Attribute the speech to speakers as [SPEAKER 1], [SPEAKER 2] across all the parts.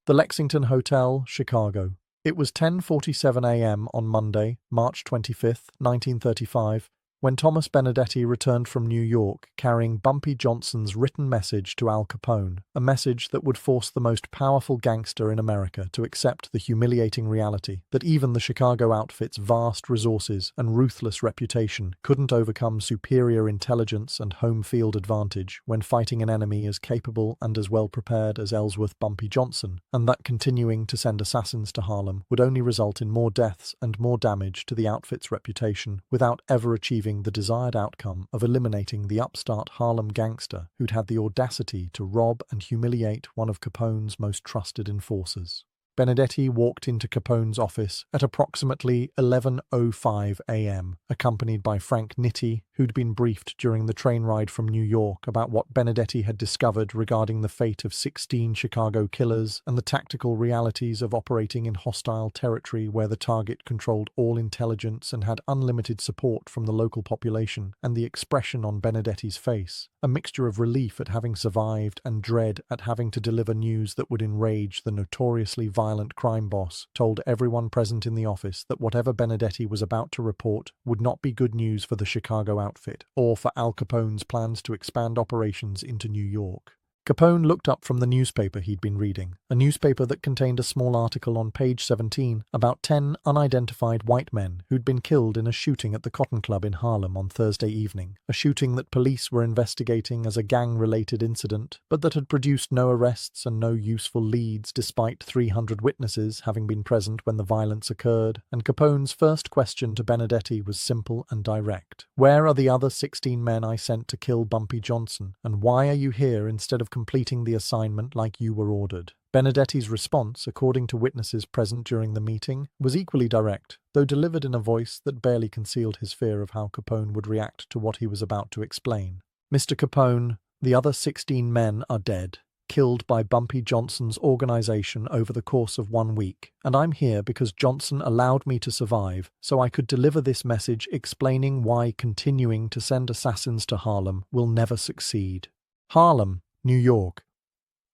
[SPEAKER 1] The Lexington Hotel, Chicago. It was 10:47 a.m. on Monday, March 25th, 1935, when Thomas Benedetti returned from New York carrying Bumpy Johnson's written message to Al Capone, a message that would force the most powerful gangster in America to accept the humiliating reality that even the Chicago outfit's vast resources and ruthless reputation couldn't overcome superior intelligence and home field advantage when fighting an enemy as capable and as well prepared as Ellsworth Bumpy Johnson, and that continuing to send assassins to Harlem would only result in more deaths and more damage to the outfit's reputation without ever achieving the desired outcome of eliminating the upstart Harlem gangster who'd had the audacity to rob and humiliate one of Capone's most trusted enforcers. Benedetti walked into Capone's office at approximately 11:05 a.m., accompanied by Frank Nitti, who'd been briefed during the train ride from New York about what Benedetti had discovered regarding the fate of 16 Chicago killers and the tactical realities of operating in hostile territory where the target controlled all intelligence and had unlimited support from the local population, and the expression on Benedetti's face, a mixture of relief at having survived and dread at having to deliver news that would enrage the notoriously violent crime boss, told everyone present in the office that whatever Benedetti was about to report would not be good news for the Chicago outfit, or for Al Capone's plans to expand operations into New York. Capone looked up from the newspaper he'd been reading, a newspaper that contained a small article on page 17 about 10 unidentified white men who'd been killed in a shooting at the Cotton Club in Harlem on Thursday evening, a shooting that police were investigating as a gang-related incident, but that had produced no arrests and no useful leads despite 300 witnesses having been present when the violence occurred, and Capone's first question to Benedetti was simple and direct. Where are the other 16 men I sent to kill Bumpy Johnson, and why are you here instead of completing the assignment like you were ordered? Benedetti's response, according to witnesses present during the meeting, was equally direct, though delivered in a voice that barely concealed his fear of how Capone would react to what he was about to explain. Mr. Capone, the other 16 men are dead, killed by Bumpy Johnson's organization over the course of 1 week, and I'm here because Johnson allowed me to survive, so I could deliver this message explaining why continuing to send assassins to Harlem will never succeed. Harlem, New York.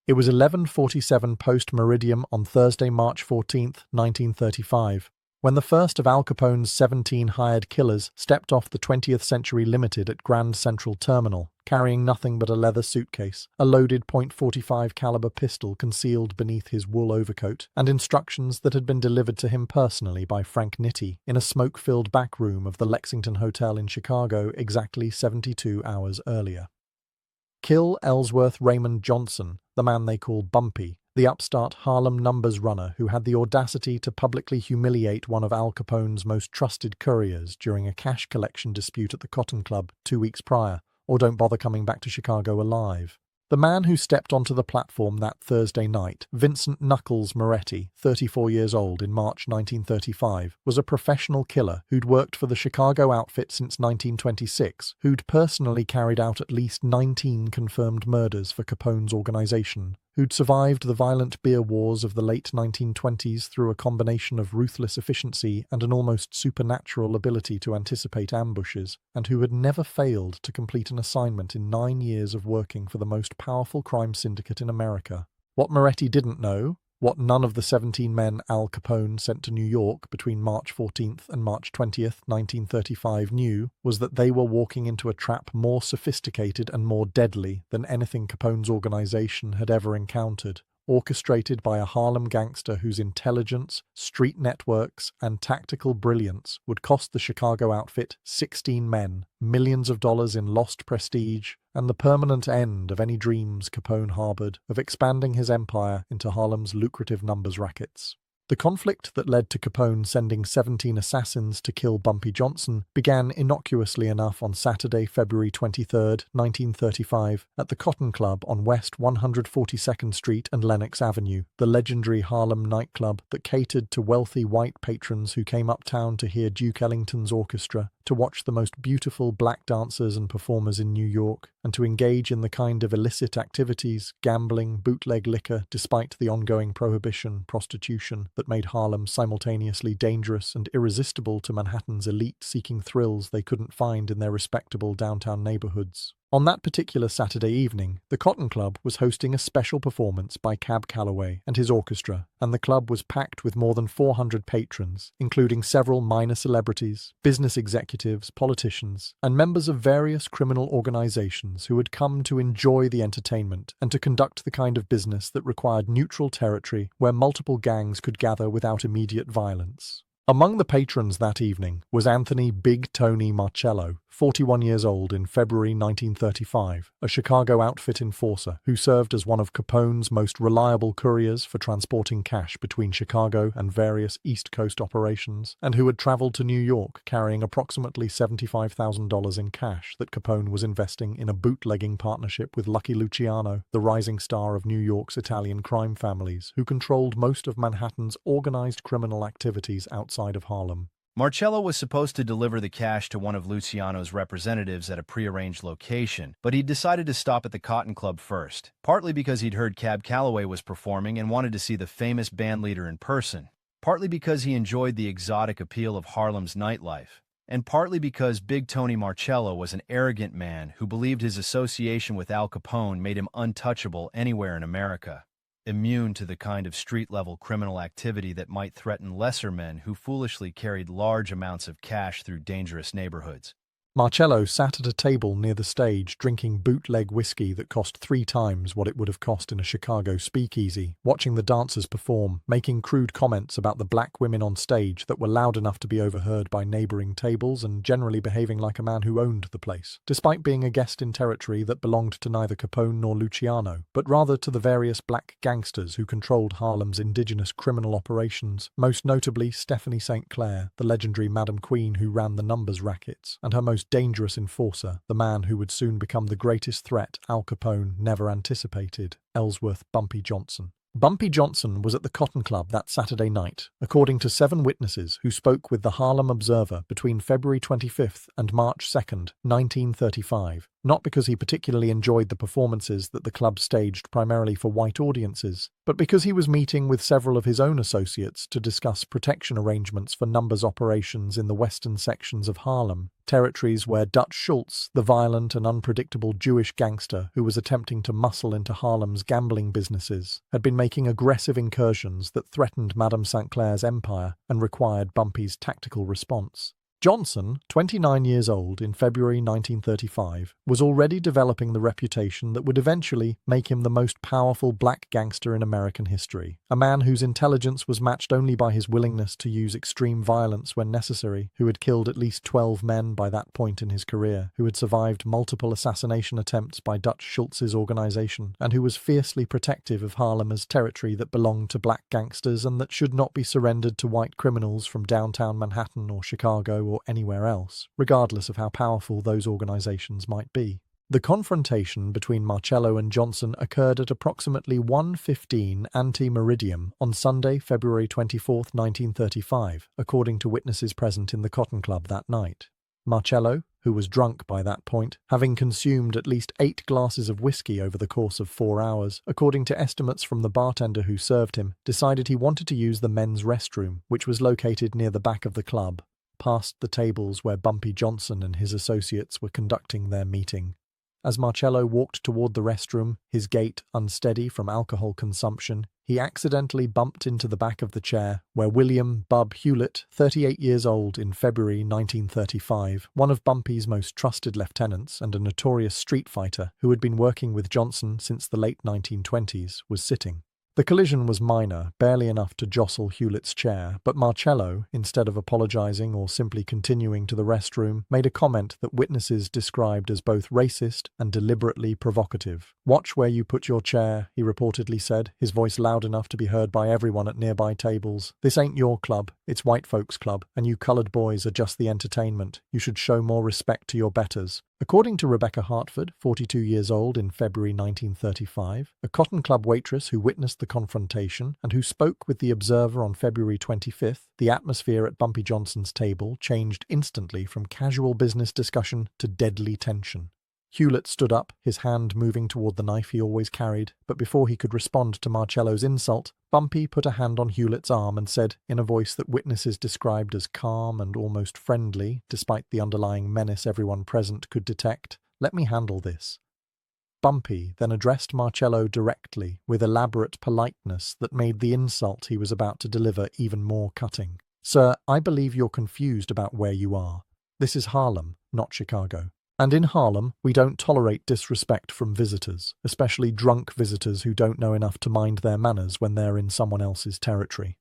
[SPEAKER 1] It was 11:47 post-meridium on Thursday, March 14th, 1935, when the first of Al Capone's 17 hired killers stepped off the 20th Century Limited at Grand Central Terminal, carrying nothing but a leather suitcase, a loaded .45 caliber pistol concealed beneath his wool overcoat, and instructions that had been delivered to him personally by Frank Nitti in a smoke-filled back room of the Lexington Hotel in Chicago exactly 72 hours earlier. Kill Ellsworth Raymond Johnson, the man they call Bumpy, the upstart Harlem numbers runner who had the audacity to publicly humiliate one of Al Capone's most trusted couriers during a cash collection dispute at the Cotton Club 2 weeks prior, or don't bother coming back to Chicago alive. The man who stepped onto the platform that Thursday night, Vincent Knuckles Moretti, 34 years old in March 1935, was a professional killer who'd worked for the Chicago outfit since 1926, who'd personally carried out at least 19 confirmed murders for Capone's organization, who'd survived the violent beer wars of the late 1920s through a combination of ruthless efficiency and an almost supernatural ability to anticipate ambushes, and who had never failed to complete an assignment in 9 years of working for the most powerful crime syndicate in America. What Moretti didn't know, what none of the 17 men Al Capone sent to New York between March 14th and March 20th, 1935 knew, was that they were walking into a trap more sophisticated and more deadly than anything Capone's organization had ever encountered, orchestrated by a Harlem gangster whose intelligence, street networks, and tactical brilliance would cost the Chicago outfit 16 men, millions of dollars in lost prestige, and the permanent end of any dreams Capone harbored of expanding his empire into Harlem's lucrative numbers rackets. The conflict that led to Capone sending 17 assassins to kill Bumpy Johnson began innocuously enough on Saturday, February 23, 1935, at the Cotton Club on West 142nd Street and Lenox Avenue, the legendary Harlem nightclub that catered to wealthy white patrons who came uptown to hear Duke Ellington's orchestra, to watch the most beautiful black dancers and performers in New York, and to engage in the kind of illicit activities, gambling, bootleg liquor, despite the ongoing prohibition, prostitution, that made Harlem simultaneously dangerous and irresistible to Manhattan's elite seeking thrills they couldn't find in their respectable downtown neighborhoods. On that particular Saturday evening, the Cotton Club was hosting a special performance by Cab Calloway and his orchestra, and the club was packed with more than 400 patrons, including several minor celebrities, business executives, politicians, and members of various criminal organizations who had come to enjoy the entertainment and to conduct the kind of business that required neutral territory where multiple gangs could gather without immediate violence. Among the patrons that evening was Anthony Big Tony Marcello, 41 years old in February 1935, a Chicago outfit enforcer who served as one of Capone's most reliable couriers for transporting cash between Chicago and various East Coast operations, and who had traveled to New York carrying approximately $75,000 in cash that Capone was investing in a bootlegging partnership with Lucky Luciano, the rising star of New York's Italian crime families, who controlled most of Manhattan's organized criminal activities outside of Harlem.
[SPEAKER 2] Marcello was supposed to deliver the cash to one of Luciano's representatives at a prearranged location, but he decided to stop at the Cotton Club first, partly because he'd heard Cab Calloway was performing and wanted to see the famous bandleader in person, partly because he enjoyed the exotic appeal of Harlem's nightlife, and partly because Big Tony Marcello was an arrogant man who believed his association with Al Capone made him untouchable anywhere in America, immune to the kind of street-level criminal activity that might threaten lesser men who foolishly carried large amounts of cash through dangerous neighborhoods.
[SPEAKER 1] Marcello sat at a table near the stage drinking bootleg whiskey that cost 3 times what it would have cost in a Chicago speakeasy, watching the dancers perform, making crude comments about the black women on stage that were loud enough to be overheard by neighboring tables, and generally behaving like a man who owned the place, despite being a guest in territory that belonged to neither Capone nor Luciano, but rather to the various black gangsters who controlled Harlem's indigenous criminal operations, most notably Stephanie St. Clair, the legendary Madam Queen who ran the numbers rackets, and her most dangerous enforcer, the man who would soon become the greatest threat Al Capone never anticipated, Ellsworth Bumpy Johnson. Bumpy Johnson was at the Cotton Club that Saturday night, according to 7 witnesses who spoke with the Harlem Observer between February 25th and March 2nd, 1935, not because he particularly enjoyed the performances that the club staged primarily for white audiences, but because he was meeting with several of his own associates to discuss protection arrangements for numbers operations in the western sections of Harlem, territories where Dutch Schultz, the violent and unpredictable Jewish gangster who was attempting to muscle into Harlem's gambling businesses, had been making aggressive incursions that threatened Madame St. Clair's empire and required Bumpy's tactical response. Johnson, 29 years old in February 1935, was already developing the reputation that would eventually make him the most powerful black gangster in American history, a man whose intelligence was matched only by his willingness to use extreme violence when necessary, who had killed at least 12 men by that point in his career, who had survived multiple assassination attempts by Dutch Schultz's organization, and who was fiercely protective of Harlem as territory that belonged to black gangsters and that should not be surrendered to white criminals from downtown Manhattan or Chicago or anywhere else, regardless of how powerful those organizations might be. The confrontation between Marcello and Johnson occurred at approximately 1:15 ante-meridiem on Sunday, February 24, 1935, according to witnesses present in the Cotton Club that night. Marcello, who was drunk by that point, having consumed at least 8 glasses of whiskey over the course of 4 hours, according to estimates from the bartender who served him, decided he wanted to use the men's restroom, which was located near the back of the club, past the tables where Bumpy Johnson and his associates were conducting their meeting. As Marcello walked toward the restroom, his gait unsteady from alcohol consumption, he accidentally bumped into the back of the chair where William "Bub" Hewlett, 38 years old in February 1935, one of Bumpy's most trusted lieutenants and a notorious street fighter who had been working with Johnson since the late 1920s, was sitting. The collision was minor, barely enough to jostle Hewlett's chair, but Marcello, instead of apologizing or simply continuing to the restroom, made a comment that witnesses described as both racist and deliberately provocative. "Watch where you put your chair," he reportedly said, his voice loud enough to be heard by everyone at nearby tables. "This ain't your club, it's white folks' club, and you colored boys are just the entertainment. You should show more respect to your betters." According to Rebecca Hartford, 42 years old in February 1935, a Cotton Club waitress who witnessed the confrontation and who spoke with the Observer on February 25th, the atmosphere at Bumpy Johnson's table changed instantly from casual business discussion to deadly tension. Hewlett stood up, his hand moving toward the knife he always carried, but before he could respond to Marcello's insult, Bumpy put a hand on Hewlett's arm and said, in a voice that witnesses described as calm and almost friendly, despite the underlying menace everyone present could detect, Let me handle this." Bumpy then addressed Marcello directly with elaborate politeness that made the insult he was about to deliver even more cutting. "Sir, I believe you're confused about where you are. This is Harlem, not Chicago. And in Harlem, we don't tolerate disrespect from visitors, especially drunk visitors who don't know enough to mind their manners when they're in someone else's territory.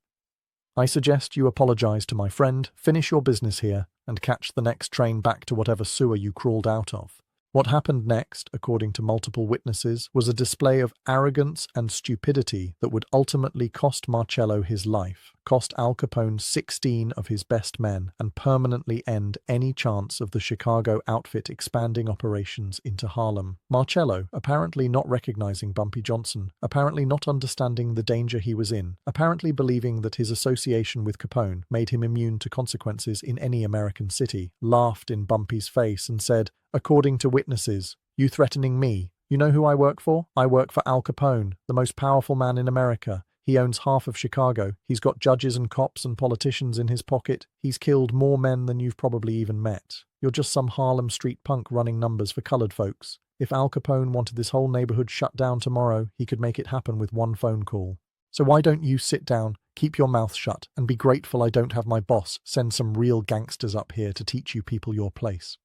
[SPEAKER 1] I suggest you apologize to my friend, finish your business here, and catch the next train back to whatever sewer you crawled out of." What happened next, according to multiple witnesses, was a display of arrogance and stupidity that would ultimately cost Marcello his life, cost Al Capone 16 of his best men, and permanently end any chance of the Chicago outfit expanding operations into Harlem. Marcello, apparently not recognizing Bumpy Johnson, apparently not understanding the danger he was in, apparently believing that his association with Capone made him immune to consequences in any American city, laughed in Bumpy's face and said, "According to witnesses, you threatening me? You know who I work for? I work for Al Capone, the most powerful man in America. He owns half of Chicago. He's got judges and cops and politicians in his pocket. He's killed more men than you've probably even met. You're just some Harlem street punk running numbers for colored folks. If Al Capone wanted this whole neighborhood shut down tomorrow, he could make it happen with one phone call. So why don't you sit down, keep your mouth shut, and be grateful I don't have my boss send some real gangsters up here to teach you people your place?"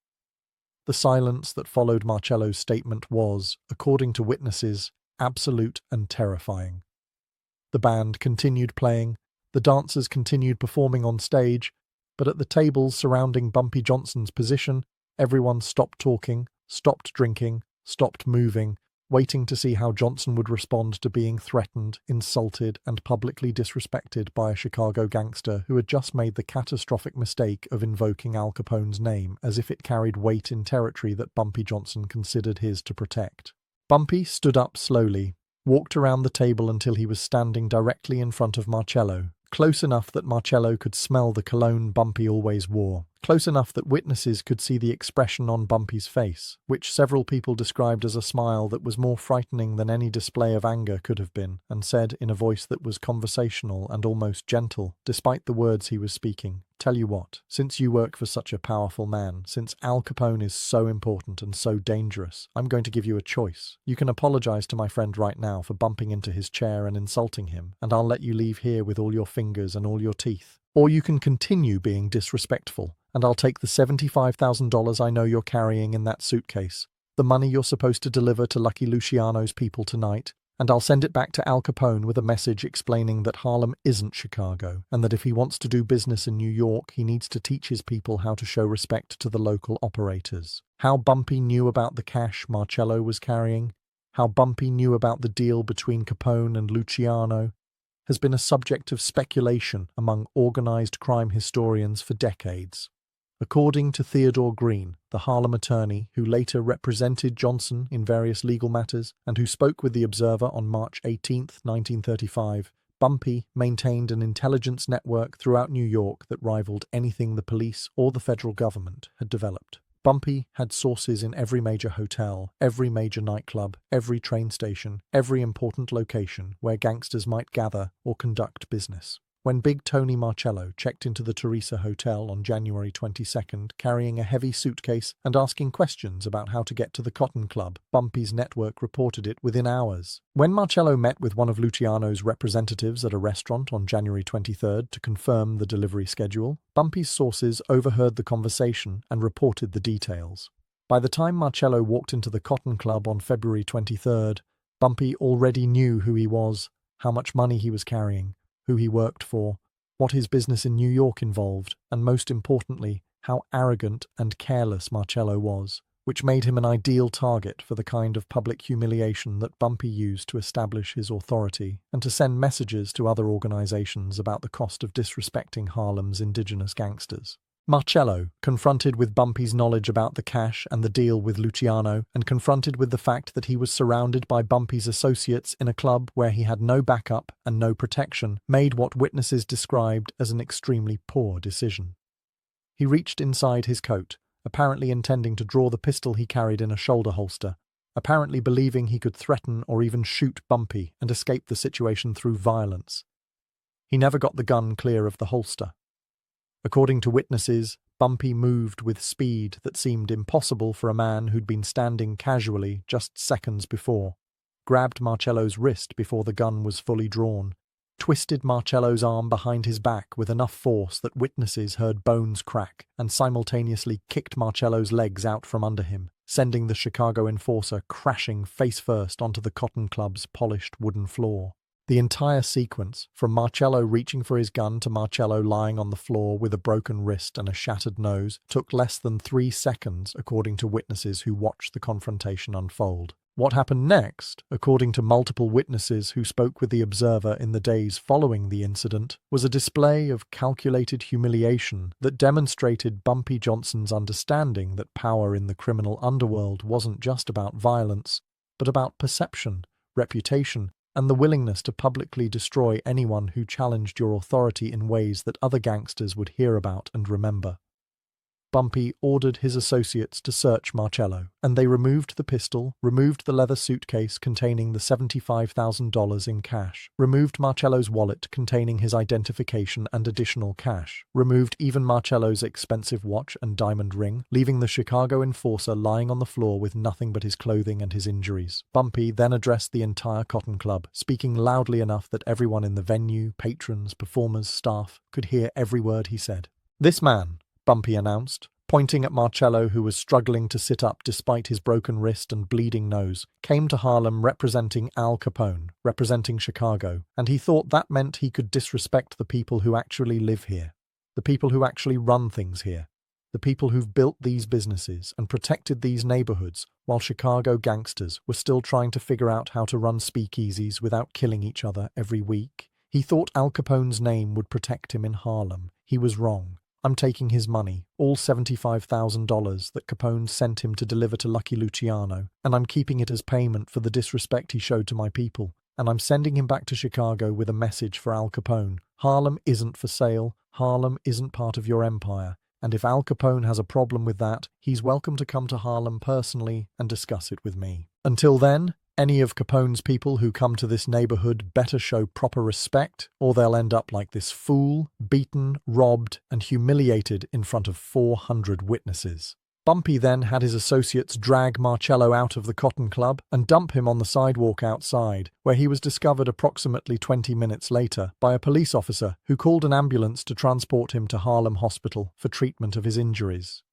[SPEAKER 1] The silence that followed Marcello's statement was, according to witnesses, absolute and terrifying. The band continued playing, the dancers continued performing on stage, but at the tables surrounding Bumpy Johnson's position, everyone stopped talking, stopped drinking, stopped moving, waiting to see how Johnson would respond to being threatened, insulted, and publicly disrespected by a Chicago gangster who had just made the catastrophic mistake of invoking Al Capone's name as if it carried weight in territory that Bumpy Johnson considered his to protect. Bumpy stood up slowly, walked around the table until he was standing directly in front of Marcello, close enough that Marcello could smell the cologne Bumpy always wore, close enough that witnesses could see the expression on Bumpy's face, which several people described as a smile that was more frightening than any display of anger could have been, and said in a voice that was conversational and almost gentle, despite the words he was speaking, "Tell you what, since you work for such a powerful man, since Al Capone is so important and so dangerous, I'm going to give you a choice. You can apologize to my friend right now for bumping into his chair and insulting him, and I'll let you leave here with all your fingers and all your teeth. Or you can continue being disrespectful, and I'll take the $75,000 I know you're carrying in that suitcase, the money you're supposed to deliver to Lucky Luciano's people tonight, and I'll send it back to Al Capone with a message explaining that Harlem isn't Chicago, and that if he wants to do business in New York, he needs to teach his people how to show respect to the local operators." How Bumpy knew about the cash Marcello was carrying, how Bumpy knew about the deal between Capone and Luciano, has been a subject of speculation among organized crime historians for decades. According to Theodore Green, the Harlem attorney who later represented Johnson in various legal matters and who spoke with the Observer on March 18, 1935, Bumpy maintained an intelligence network throughout New York that rivaled anything the police or the federal government had developed. Bumpy had sources in every major hotel, every major nightclub, every train station, every important location where gangsters might gather or conduct business. When Big Tony Marcello checked into the Teresa Hotel on January 22nd, carrying a heavy suitcase and asking questions about how to get to the Cotton Club, Bumpy's network reported it within hours. When Marcello met with one of Luciano's representatives at a restaurant on January 23rd to confirm the delivery schedule, Bumpy's sources overheard the conversation and reported the details. By the time Marcello walked into the Cotton Club on February 23rd, Bumpy already knew who he was, how much money he was carrying, who he worked for, what his business in New York involved, and most importantly, how arrogant and careless Marcello was, which made him an ideal target for the kind of public humiliation that Bumpy used to establish his authority and to send messages to other organizations about the cost of disrespecting Harlem's indigenous gangsters. Marcello, confronted with Bumpy's knowledge about the cash and the deal with Luciano, and confronted with the fact that he was surrounded by Bumpy's associates in a club where he had no backup and no protection, made what witnesses described as an extremely poor decision. He reached inside his coat, apparently intending to draw the pistol he carried in a shoulder holster, apparently believing he could threaten or even shoot Bumpy and escape the situation through violence. He never got the gun clear of the holster. According to witnesses, Bumpy moved with speed that seemed impossible for a man who'd been standing casually just seconds before, grabbed Marcello's wrist before the gun was fully drawn, twisted Marcello's arm behind his back with enough force that witnesses heard bones crack, and simultaneously kicked Marcello's legs out from under him, sending the Chicago enforcer crashing face-first onto the Cotton Club's polished wooden floor. The entire sequence, from Marcello reaching for his gun to Marcello lying on the floor with a broken wrist and a shattered nose, took less than 3 seconds, according to witnesses who watched the confrontation unfold. What happened next, according to multiple witnesses who spoke with the Observer in the days following the incident, was a display of calculated humiliation that demonstrated Bumpy Johnson's understanding that power in the criminal underworld wasn't just about violence, but about perception, reputation, and the willingness to publicly destroy anyone who challenged your authority in ways that other gangsters would hear about and remember. Bumpy ordered his associates to search Marcello, and they removed the pistol, removed the leather suitcase containing the $75,000 in cash, removed Marcello's wallet containing his identification and additional cash, removed even Marcello's expensive watch and diamond ring, leaving the Chicago enforcer lying on the floor with nothing but his clothing and his injuries. Bumpy then addressed the entire Cotton Club, speaking loudly enough that everyone in the venue, patrons, performers, staff, could hear every word he said. "This man," Bumpy announced, pointing at Marcello, who was struggling to sit up despite his broken wrist and bleeding nose, came to Harlem representing Al Capone, representing Chicago, and he thought that meant he could disrespect the people who actually live here, the people who actually run things here, the people who've built these businesses and protected these neighborhoods, while Chicago gangsters were still trying to figure out how to run speakeasies without killing each other every week. He thought Al Capone's name would protect him in Harlem. He was wrong. I'm taking his money, all $75,000 that Capone sent him to deliver to Lucky Luciano, and I'm keeping it as payment for the disrespect he showed to my people, and I'm sending him back to Chicago with a message for Al Capone. Harlem isn't for sale, Harlem isn't part of your empire, and if Al Capone has a problem with that, he's welcome to come to Harlem personally and discuss it with me. Until then, any of Capone's people who come to this neighborhood better show proper respect, or they'll end up like this fool, beaten, robbed, and humiliated in front of 400 witnesses. Bumpy then had his associates drag Marcello out of the Cotton Club and dump him on the sidewalk outside, where he was discovered approximately 20 minutes later by a police officer who called an ambulance to transport him to Harlem Hospital for treatment of his injuries.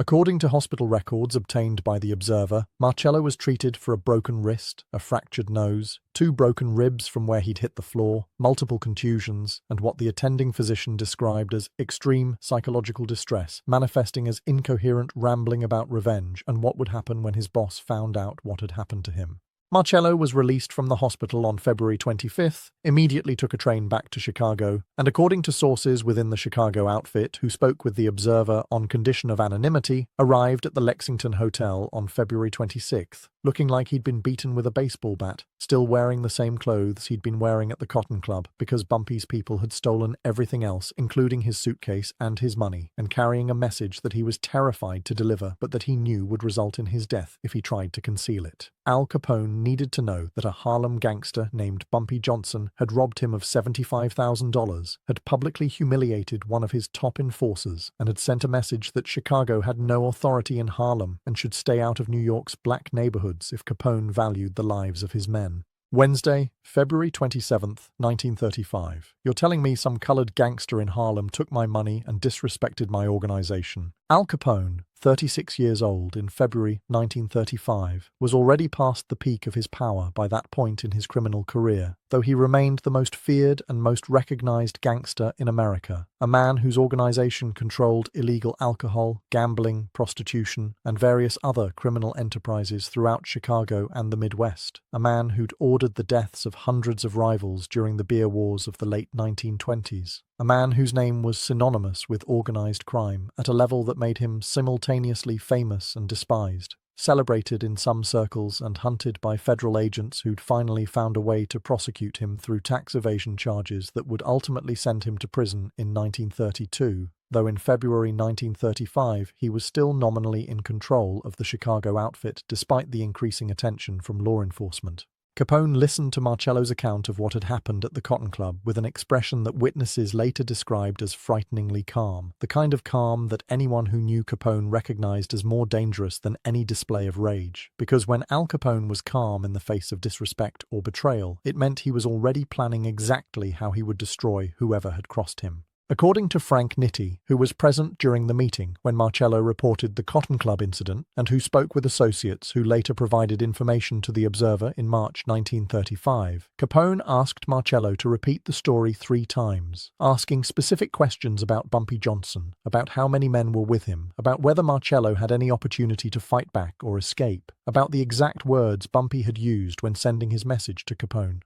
[SPEAKER 1] According to hospital records obtained by the Observer, Marcello was treated for a broken wrist, a fractured nose, 2 broken ribs from where he'd hit the floor, multiple contusions, and what the attending physician described as extreme psychological distress, manifesting as incoherent rambling about revenge and what would happen when his boss found out what had happened to him. Marcello was released from the hospital on February 25th, immediately took a train back to Chicago, and according to sources within the Chicago outfit who spoke with the Observer on condition of anonymity, arrived at the Lexington Hotel on February 26th, looking like he'd been beaten with a baseball bat, still wearing the same clothes he'd been wearing at the Cotton Club because Bumpy's people had stolen everything else, including his suitcase and his money, and carrying a message that he was terrified to deliver but that he knew would result in his death if he tried to conceal it. Al Capone needed to know that a Harlem gangster named Bumpy Johnson had robbed him of $75,000, had publicly humiliated one of his top enforcers, and had sent a message that Chicago had no authority in Harlem and should stay out of New York's black neighborhoods if Capone valued the lives of his men. Wednesday, February 27th, 1935. You're telling me some colored gangster in Harlem took my money and disrespected my organization. Al Capone, 36 years old in February 1935, was already past the peak of his power by that point in his criminal career, though he remained the most feared and most recognized gangster in America, a man whose organization controlled illegal alcohol, gambling, prostitution, and various other criminal enterprises throughout Chicago and the Midwest, a man who'd ordered the deaths of hundreds of rivals during the beer wars of the late 1920s, a man whose name was synonymous with organized crime at a level that made him simultaneously famous and despised, celebrated in some circles and hunted by federal agents who'd finally found a way to prosecute him through tax evasion charges that would ultimately send him to prison in 1932, though in February 1935 he was still nominally in control of the Chicago outfit despite the increasing attention from law enforcement. Capone listened to Marcello's account of what had happened at the Cotton Club with an expression that witnesses later described as frighteningly calm, the kind of calm that anyone who knew Capone recognized as more dangerous than any display of rage. Because when Al Capone was calm in the face of disrespect or betrayal, it meant he was already planning exactly how he would destroy whoever had crossed him. According to Frank Nitti, who was present during the meeting when Marcello reported the Cotton Club incident and who spoke with associates who later provided information to the Observer in March 1935, Capone asked Marcello to repeat the story 3 times, asking specific questions about Bumpy Johnson, about how many men were with him, about whether Marcello had any opportunity to fight back or escape, about the exact words Bumpy had used when sending his message to Capone.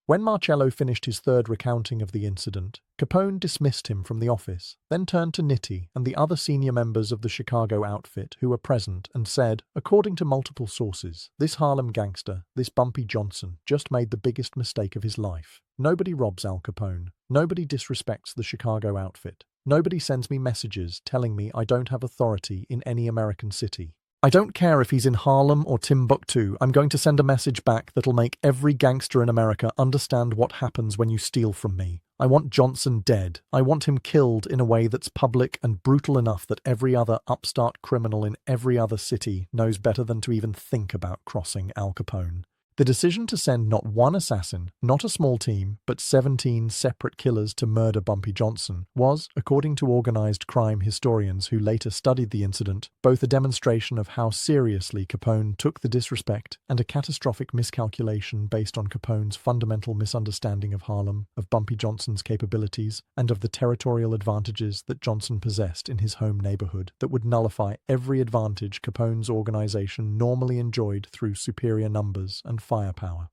[SPEAKER 1] When Marcello finished his 3rd recounting of the incident, Capone dismissed him from the office, then turned to Nitti and the other senior members of the Chicago outfit who were present and said, according to multiple sources, this Harlem gangster, this Bumpy Johnson, just made the biggest mistake of his life. Nobody robs Al Capone. Nobody disrespects the Chicago outfit. Nobody sends me messages telling me I don't have authority in any American city. I don't care if he's in Harlem or Timbuktu, I'm going to send a message back that'll make every gangster in America understand what happens when you steal from me. I want Johnson dead. I want him killed in a way that's public and brutal enough that every other upstart criminal in every other city knows better than to even think about crossing Al Capone. The decision to send not one assassin, not a small team, but 17 separate killers to murder Bumpy Johnson was, according to organized crime historians who later studied the incident, both a demonstration of how seriously Capone took the disrespect and a catastrophic miscalculation based on Capone's fundamental misunderstanding of Harlem, of Bumpy Johnson's capabilities, and of the territorial advantages that Johnson possessed in his home neighborhood that would nullify every advantage Capone's organization normally enjoyed through superior numbers and firepower.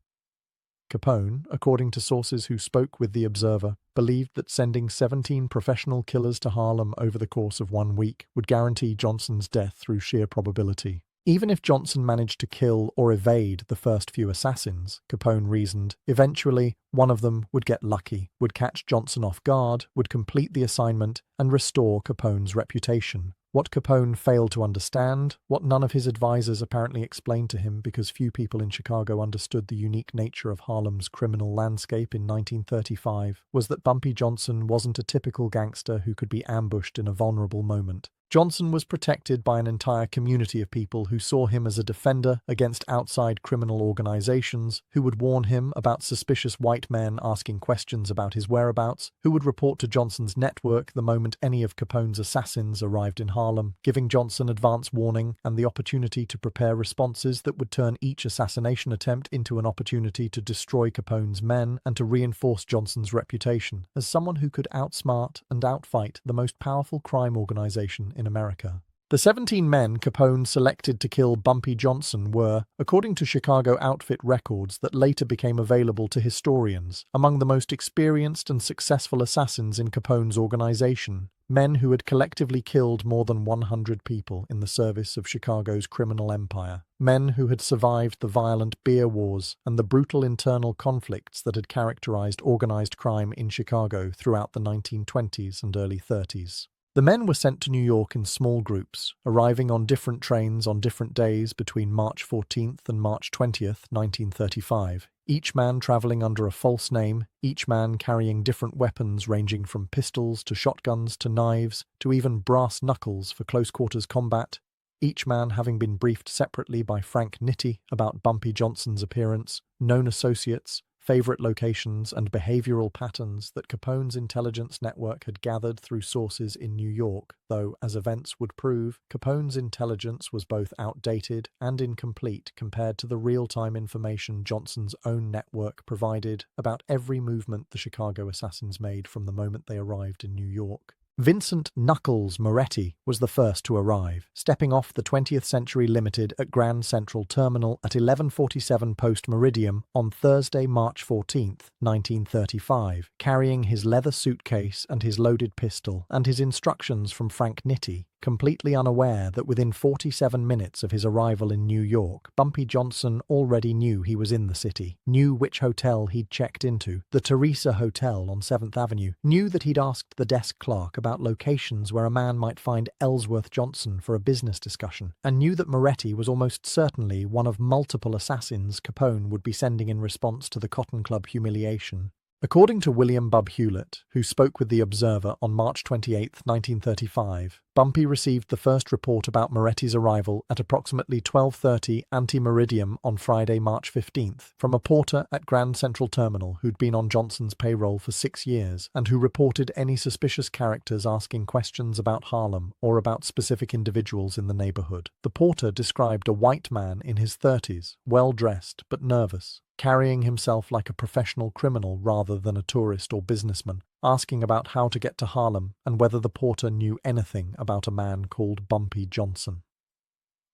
[SPEAKER 1] Capone, according to sources who spoke with the Observer, believed that sending 17 professional killers to Harlem over the course of 1 week would guarantee Johnson's death through sheer probability. Even if Johnson managed to kill or evade the first few assassins, Capone reasoned, eventually one of them would get lucky, would catch Johnson off guard, would complete the assignment, and restore Capone's reputation. What Capone failed to understand, what none of his advisors apparently explained to him because few people in Chicago understood the unique nature of Harlem's criminal landscape in 1935, was that Bumpy Johnson wasn't a typical gangster who could be ambushed in a vulnerable moment. Johnson was protected by an entire community of people who saw him as a defender against outside criminal organizations, who would warn him about suspicious white men asking questions about his whereabouts, who would report to Johnson's network the moment any of Capone's assassins arrived in Harlem, giving Johnson advance warning and the opportunity to prepare responses that would turn each assassination attempt into an opportunity to destroy Capone's men and to reinforce Johnson's reputation as someone who could outsmart and outfight the most powerful crime organization in America. The 17 men Capone selected to kill Bumpy Johnson were, according to Chicago outfit records that later became available to historians, among the most experienced and successful assassins in Capone's organization, men who had collectively killed more than 100 people in the service of Chicago's criminal empire, men who had survived the violent beer wars and the brutal internal conflicts that had characterized organized crime in Chicago throughout the 1920s and early 30s. The men were sent to New York in small groups, arriving on different trains on different days between March 14th and March 20th, 1935, each man traveling under a false name, each man carrying different weapons ranging from pistols to shotguns to knives to even brass knuckles for close-quarters combat, each man having been briefed separately by Frank Nitti about Bumpy Johnson's appearance, known associates, favorite locations, and behavioral patterns that Capone's intelligence network had gathered through sources in New York, though, as events would prove, Capone's intelligence was both outdated and incomplete compared to the real-time information Johnson's own network provided about every movement the Chicago assassins made from the moment they arrived in New York. Vincent Knuckles Moretti was the first to arrive, stepping off the 20th Century Limited at Grand Central Terminal at 11:47 post-meridium on Thursday, March 14th, 1935, carrying his leather suitcase and his loaded pistol and his instructions from Frank Nitti, completely unaware that within 47 minutes of his arrival in New York, Bumpy Johnson already knew he was in the city, knew which hotel he'd checked into, the Teresa Hotel on 7th Avenue, knew that he'd asked the desk clerk about locations where a man might find Ellsworth Johnson for a business discussion, and knew that Moretti was almost certainly one of multiple assassins Capone would be sending in response to the Cotton Club humiliation. According to William Bub Hewlett, who spoke with The Observer on March 28, 1935, Bumpy received the first report about Moretti's arrival at approximately 12:30 ante-meridium on Friday, March 15th, from a porter at Grand Central Terminal who'd been on Johnson's payroll for 6 years and who reported any suspicious characters asking questions about Harlem or about specific individuals in the neighborhood. The porter described a white man in his 30s, well-dressed but nervous, carrying himself like a professional criminal rather than a tourist or businessman, asking about how to get to Harlem and whether the porter knew anything about a man called Bumpy Johnson.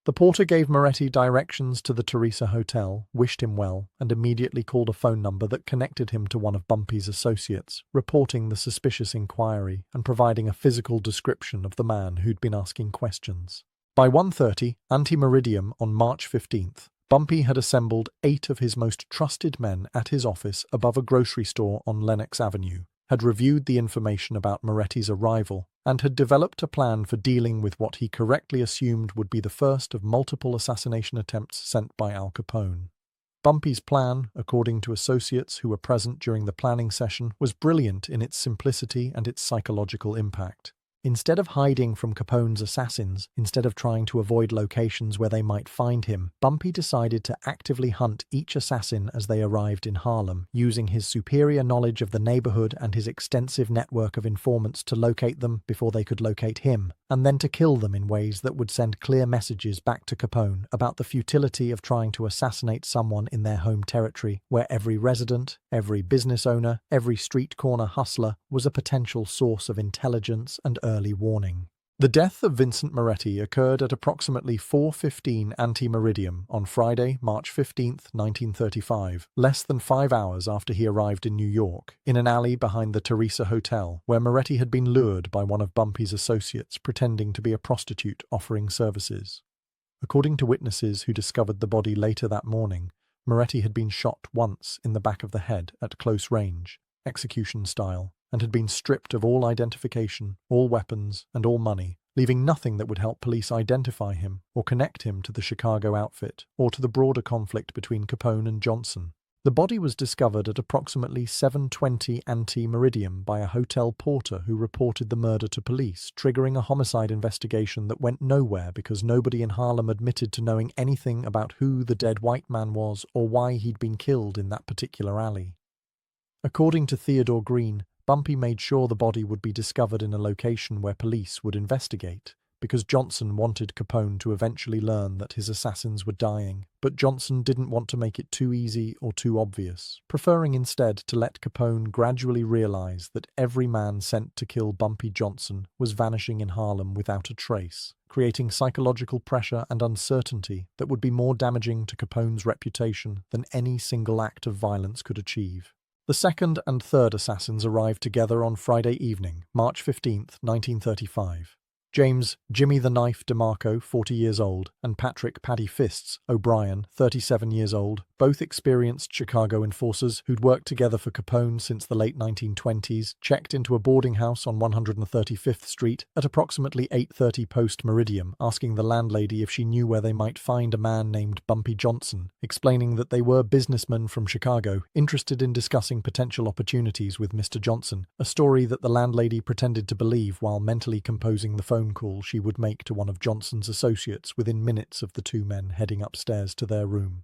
[SPEAKER 1] The porter gave Moretti directions to the Teresa Hotel, wished him well, and immediately called a phone number that connected him to one of Bumpy's associates, reporting the suspicious inquiry and providing a physical description of the man who'd been asking questions. By 1:30, ante-meridium on March 15th, Bumpy had assembled 8 of his most trusted men at his office above a grocery store on Lenox Avenue, had reviewed the information about Moretti's arrival, and had developed a plan for dealing with what he correctly assumed would be the first of multiple assassination attempts sent by Al Capone. Bumpy's plan, according to associates who were present during the planning session, was brilliant in its simplicity and its psychological impact. Instead of hiding from Capone's assassins, instead of trying to avoid locations where they might find him, Bumpy decided to actively hunt each assassin as they arrived in Harlem, using his superior knowledge of the neighborhood and his extensive network of informants to locate them before they could locate him, and then to kill them in ways that would send clear messages back to Capone about the futility of trying to assassinate someone in their home territory, where every resident, every business owner, every street corner hustler was a potential source of intelligence and early warning. The death of Vincent Moretti occurred at approximately 4:15 ante-meridium on Friday, March 15, 1935, less than 5 hours after he arrived in New York, in an alley behind the Teresa Hotel, where Moretti had been lured by one of Bumpy's associates pretending to be a prostitute offering services. According to witnesses who discovered the body later that morning, Moretti had been shot once in the back of the head at close range, execution style, and had been stripped of all identification, all weapons, and all money, leaving nothing that would help police identify him or connect him to the Chicago outfit or to the broader conflict between Capone and Johnson. The body was discovered at approximately 7:20 ante-meridium by a hotel porter who reported the murder to police, triggering a homicide investigation that went nowhere because nobody in Harlem admitted to knowing anything about who the dead white man was or why he'd been killed in that particular alley. According to Theodore Green, Bumpy made sure the body would be discovered in a location where police would investigate, because Johnson wanted Capone to eventually learn that his assassins were dying, but Johnson didn't want to make it too easy or too obvious, preferring instead to let Capone gradually realize that every man sent to kill Bumpy Johnson was vanishing in Harlem without a trace, creating psychological pressure and uncertainty that would be more damaging to Capone's reputation than any single act of violence could achieve. The second and third assassins arrived together on Friday evening, March 15, 1935. James "Jimmy the Knife" DeMarco, 40 years old, and Patrick "Paddy Fists" O'Brien, 37 years old, both experienced Chicago enforcers who'd worked together for Capone since the late 1920s, checked into a boarding house on 135th Street at approximately 8:30 post-meridium, asking the landlady if she knew where they might find a man named Bumpy Johnson, explaining that they were businessmen from Chicago, interested in discussing potential opportunities with Mr. Johnson, a story that the landlady pretended to believe while mentally composing the phone call she would make to one of Johnson's associates within minutes of the two men heading upstairs to their room.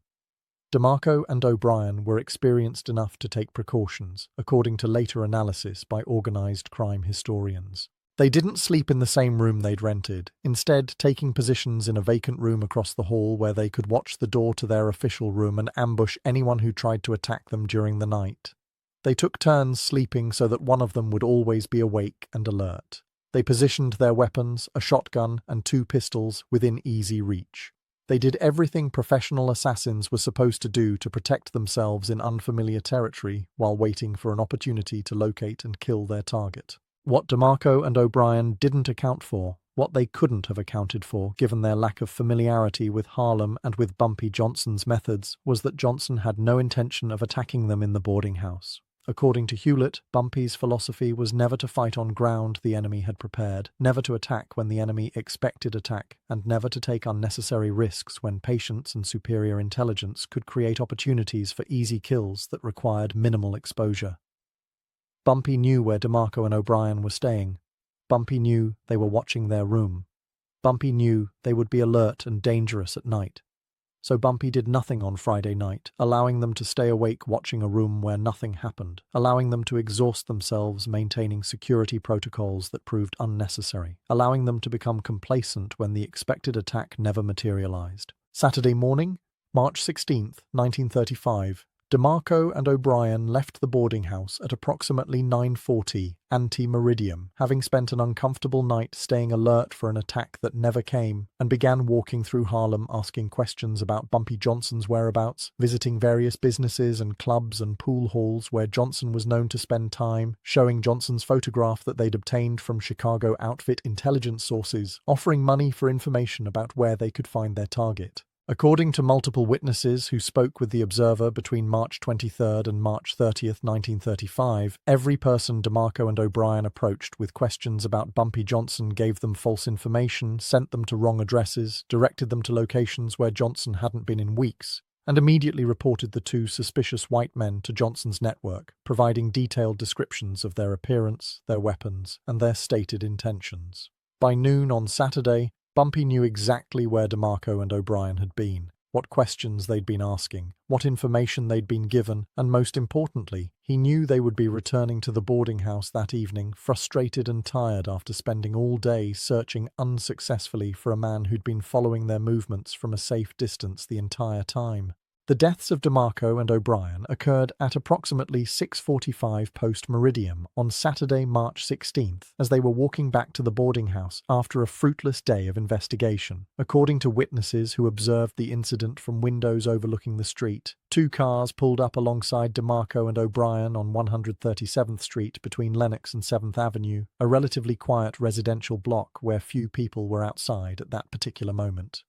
[SPEAKER 1] DeMarco and O'Brien were experienced enough to take precautions, according to later analysis by organized crime historians. They didn't sleep in the same room they'd rented, instead taking positions in a vacant room across the hall where they could watch the door to their official room and ambush anyone who tried to attack them during the night. They took turns sleeping so that one of them would always be awake and alert. They positioned their weapons, a shotgun and 2 pistols, within easy reach. They did everything professional assassins were supposed to do to protect themselves in unfamiliar territory while waiting for an opportunity to locate and kill their target. What DeMarco and O'Brien didn't account for What they couldn't have accounted for, given their lack of familiarity with Harlem and with Bumpy Johnson's methods, was that Johnson had no intention of attacking them in the boarding house. According to Hewlett, Bumpy's philosophy was never to fight on ground the enemy had prepared, never to attack when the enemy expected attack, and never to take unnecessary risks when patience and superior intelligence could create opportunities for easy kills that required minimal exposure. Bumpy knew where DeMarco and O'Brien were staying. Bumpy knew they were watching their room. Bumpy knew they would be alert and dangerous at night. So Bumpy did nothing on Friday night, allowing them to stay awake watching a room where nothing happened, allowing them to exhaust themselves maintaining security protocols that proved unnecessary, allowing them to become complacent when the expected attack never materialized. Saturday morning, March 16th, 1935, DeMarco and O'Brien left the boarding house at approximately 9:40 ante-meridium, having spent an uncomfortable night staying alert for an attack that never came, and began walking through Harlem asking questions about Bumpy Johnson's whereabouts, visiting various businesses and clubs and pool halls where Johnson was known to spend time, showing Johnson's photograph that they'd obtained from Chicago outfit intelligence sources, offering money for information about where they could find their target. According to multiple witnesses who spoke with the Observer between March 23rd and March 30th, 1935, every person DeMarco and O'Brien approached with questions about Bumpy Johnson gave them false information, sent them to wrong addresses, directed them to locations where Johnson hadn't been in weeks, and immediately reported the two suspicious white men to Johnson's network, providing detailed descriptions of their appearance, their weapons, and their stated intentions. By noon on Saturday, Bumpy knew exactly where DeMarco and O'Brien had been, what questions they'd been asking, what information they'd been given, and most importantly, he knew they would be returning to the boarding house that evening, frustrated and tired after spending all day searching unsuccessfully for a man who'd been following their movements from a safe distance the entire time. The deaths of DeMarco and O'Brien occurred at approximately 6:45 post-meridium on Saturday, March 16th, as they were walking back to the boarding house after a fruitless day of investigation. According to witnesses who observed the incident from windows overlooking the street, two cars pulled up alongside DeMarco and O'Brien on 137th Street between Lenox and 7th Avenue, a relatively quiet residential block where few people were outside at that particular moment.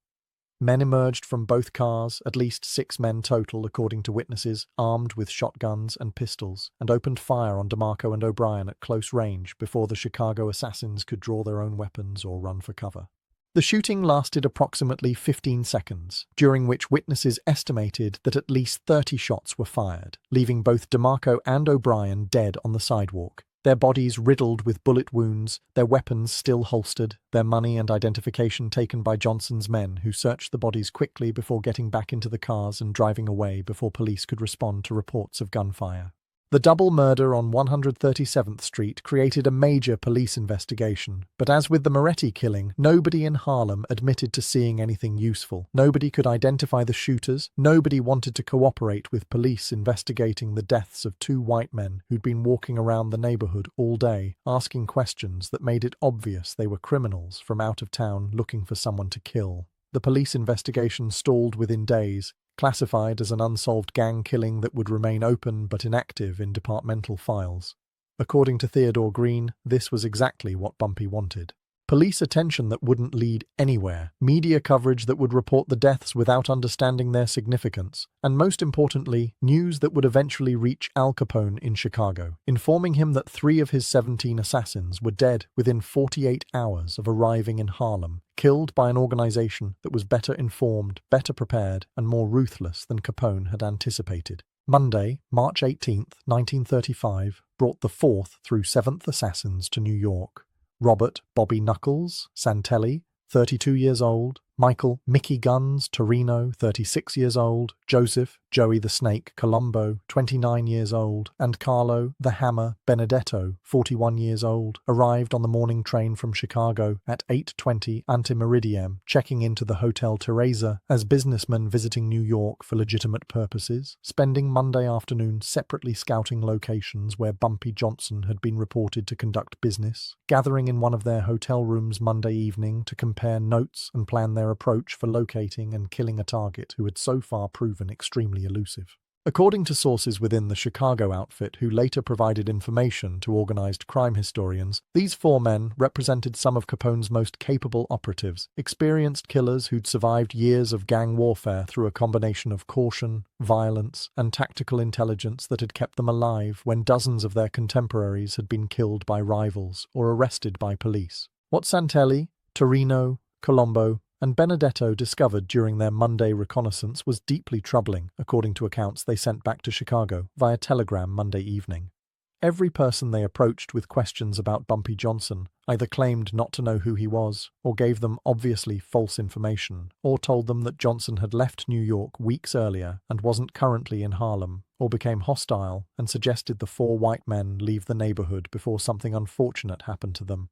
[SPEAKER 1] Men emerged from both cars, at least 6 men total according to witnesses, armed with shotguns and pistols, and opened fire on DeMarco and O'Brien at close range before the Chicago assassins could draw their own weapons or run for cover. The shooting lasted approximately 15 seconds, during which witnesses estimated that at least 30 shots were fired, leaving both DeMarco and O'Brien dead on the sidewalk, their bodies riddled with bullet wounds, their weapons still holstered, their money and identification taken by Johnson's men, who searched the bodies quickly before getting back into the cars and driving away before police could respond to reports of gunfire. The double murder on 137th Street created a major police investigation, but as with the Moretti killing, nobody in Harlem admitted to seeing anything useful. Nobody could identify the shooters, nobody wanted to cooperate with police investigating the deaths of 2 white men who'd been walking around the neighborhood all day, asking questions that made it obvious they were criminals from out of town looking for someone to kill. The police investigation stalled within days, classified as an unsolved gang killing that would remain open but inactive in departmental files. According to Theodore Green, this was exactly what Bumpy wanted. Police attention that wouldn't lead anywhere, media coverage that would report the deaths without understanding their significance, and most importantly, news that would eventually reach Al Capone in Chicago, informing him that 3 of his 17 assassins were dead within 48 hours of arriving in Harlem, killed by an organization that was better informed, better prepared, and more ruthless than Capone had anticipated. Monday, March 18th, 1935, brought the 4th through 7th assassins to New York. Robert Bobby Knuckles Santelli, 32 years old, Michael Mickey Guns Torino, 36 years old, Joseph Joey the Snake Colombo, 29 years old, and Carlo the Hammer Benedetto, 41 years old, arrived on the morning train from Chicago at 8:20 ante-meridium, checking into the Hotel Teresa as businessmen visiting New York for legitimate purposes, spending Monday afternoon separately scouting locations where Bumpy Johnson had been reported to conduct business, gathering in one of their hotel rooms Monday evening to compare notes and plan their approach for locating and killing a target who had so far proven extremely elusive. According to sources within the Chicago outfit who later provided information to organized crime historians, these four men represented some of Capone's most capable operatives, experienced killers who'd survived years of gang warfare through a combination of caution, violence, and tactical intelligence that had kept them alive when dozens of their contemporaries had been killed by rivals or arrested by police. What Santelli, Torino, Colombo, and Benedetto discovered during their Monday reconnaissance was deeply troubling, according to accounts they sent back to Chicago via telegram Monday evening. Every person they approached with questions about Bumpy Johnson either claimed not to know who he was, or gave them obviously false information, or told them that Johnson had left New York weeks earlier and wasn't currently in Harlem, or became hostile and suggested the four white men leave the neighborhood before something unfortunate happened to them.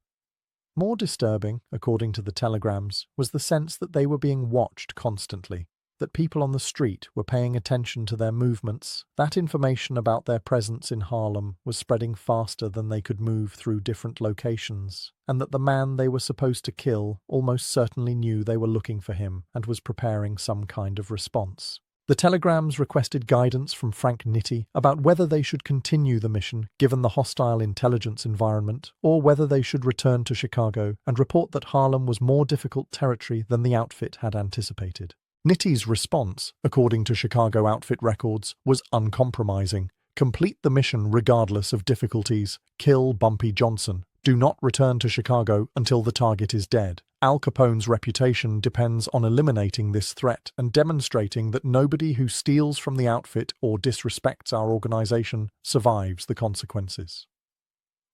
[SPEAKER 1] More disturbing, according to the telegrams, was the sense that they were being watched constantly, that people on the street were paying attention to their movements. That information about their presence in Harlem was spreading faster than they could move through different locations, and that the man they were supposed to kill almost certainly knew they were looking for him and was preparing some kind of response. The telegrams requested guidance from Frank Nitti about whether they should continue the mission given the hostile intelligence environment, or whether they should return to Chicago and report that Harlem was more difficult territory than the outfit had anticipated. Nitti's response, according to Chicago outfit records, was uncompromising. Complete the mission regardless of difficulties. Kill Bumpy Johnson. Do not return to Chicago until the target is dead. Al Capone's reputation depends on eliminating this threat and demonstrating that nobody who steals from the outfit or disrespects our organization survives the consequences.